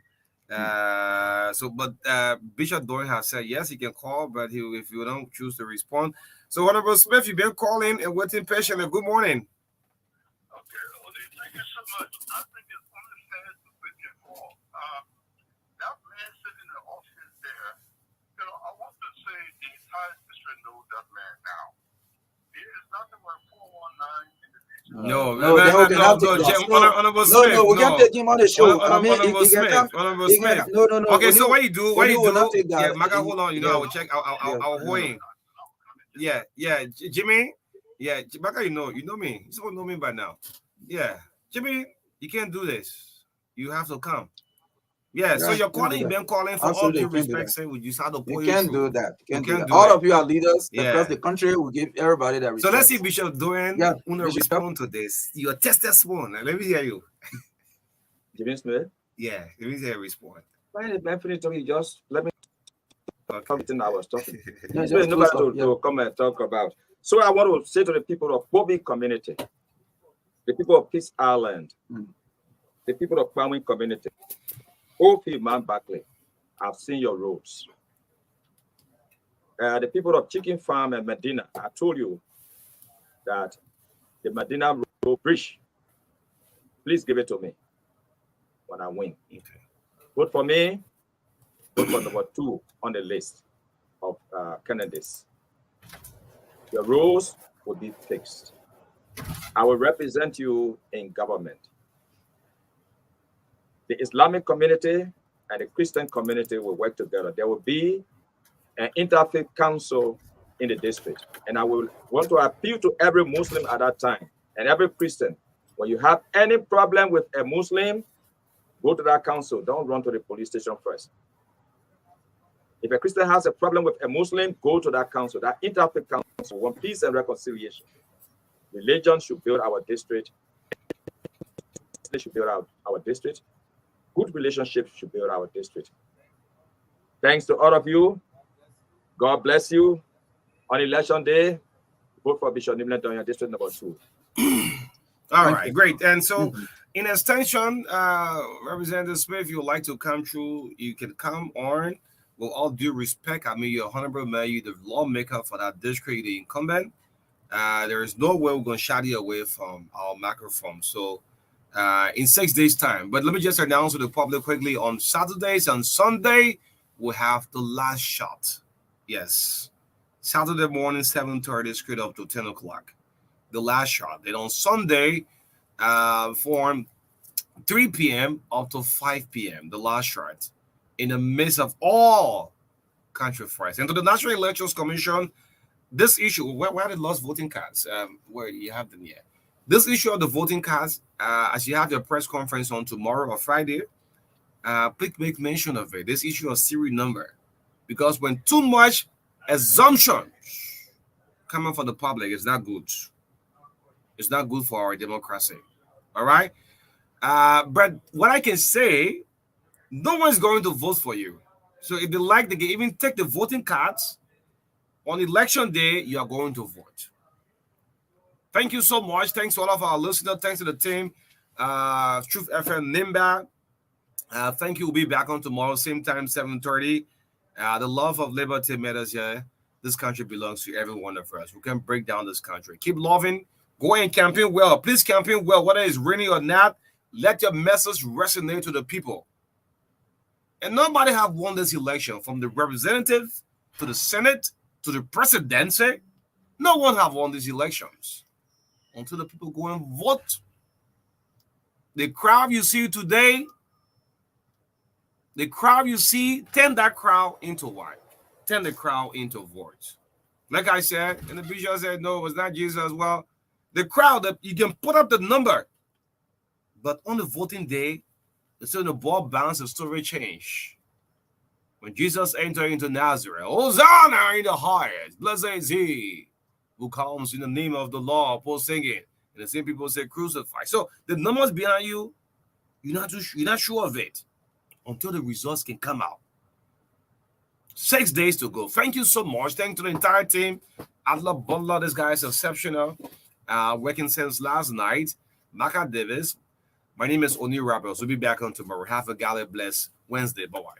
But Bishop Doyle has said yes, he can call, but if you don't choose to respond. So, Honorable Smith, you've been calling and waiting patiently. Good morning. Okay, thank you so much. I think it's only fair to pick it more. That man sitting in the office there, I want to say the entire district knows that man now. There is nothing like 419 in the region. No, we can't take him on the show. Okay, so what you do? Yeah, Maka, hold on. I will check. I'll hold him. Yeah, Jimmy. Yeah, Maka, you know me. You supposed to know me by now. Yeah, Jimmy, you can't do this. You have to come. Yeah, so you're calling, you've been calling for all due respect, saying we just have to pull you can't do that. You can't do that. do All that. of you are leaders across the country. We give everybody that respect. So let's see Bishop Doyen respond to this. Your tested sworn. Let me hear you. Jimmy Smith? Yeah, let me hear you respond. Why did I finish talking? Just let me something I was talking. Yeah, so nobody to come and talk about. So I want to say to the people of Bobby community, the people of Peace Island, the people of Farming community, OP Man Barkley, I've seen your roads. The people of Chicken Farm and Medina, I told you that the Medina Road Bridge, please give it to me when I win. Okay. Vote for me, vote for number 2 on the list of candidates. Your roles will be fixed. I will represent you in government. The Islamic community and the Christian community will work together. There will be an interfaith council in the district. And I will want to appeal to every Muslim at that time and every Christian. When you have any problem with a Muslim, go to that council. Don't run to the police station first. If a Christian has a problem with a Muslim, go to that council, that interfaith council, want peace and reconciliation. Religion should build our district. They should build our district. Good relationships should build our district. Thanks to all of you. God bless you. On election day, vote for Bishop Nimlet on your district number 2. All right, great. And so, in extension, Representative Smith, if you would like to come through, you can come on. With all due respect, I mean, you're honorable man, you're the lawmaker for that district, the incumbent. There is no way we're going to shy you away from our microphone. So, in 6 days' time. But let me just announce to the public quickly, on Saturdays and Sunday, we'll have the last shot. Yes. Saturday morning, 7:30, straight up to 10 o'clock. The last shot. Then on Sunday, from 3 p.m. up to 5 p.m., the last shot. In the midst of all country friends. And to the National Elections Commission, this issue, where they lost voting cards, where you have them here. This issue of the voting cards, as you have your press conference on tomorrow or Friday, please make mention of it. This issue of serial number. Because when too much assumptions coming from the public, it's not good. It's not good for our democracy. All right? But what I can say, no one's going to vote for you. So if they like, they can even take the voting cards. On election day, you are going to vote. Thank you so much. Thanks to all of our listeners. Thanks to the team. Truth FM Nimba. Thank you. We'll be back on tomorrow, same time, 7:30. The love of liberty matters here. This country belongs to every one of us. We can break down this country. Keep loving. Go and campaign well. Please campaign well. Whether it's raining or not, let your message resonate to the people. And nobody have won this election, from the representative to the Senate to the presidency. No one have won these elections until the people go and vote. The crowd you see today, the crowd you see, turn that crowd into what? Turn the crowd into votes. Like I said, and the bishop said, no, it was not Jesus as well. The crowd, that you can put up the number, but on the voting day, so the ball bounce, the story change. When Jesus entered into Nazareth, Hosanna in the highest, blessed is he who comes in the name of the Lord, Paul singing. And the same people say crucify. So the numbers behind you, you're not sure of it until the results can come out. 6 days to go. Thank you so much. Thank you to the entire team. Adler Butler, this guy is exceptional. Working since last night. MARKA Davis. My name is Oni Rebels. We'll be back on tomorrow. Have a God bless Wednesday. Bye-bye.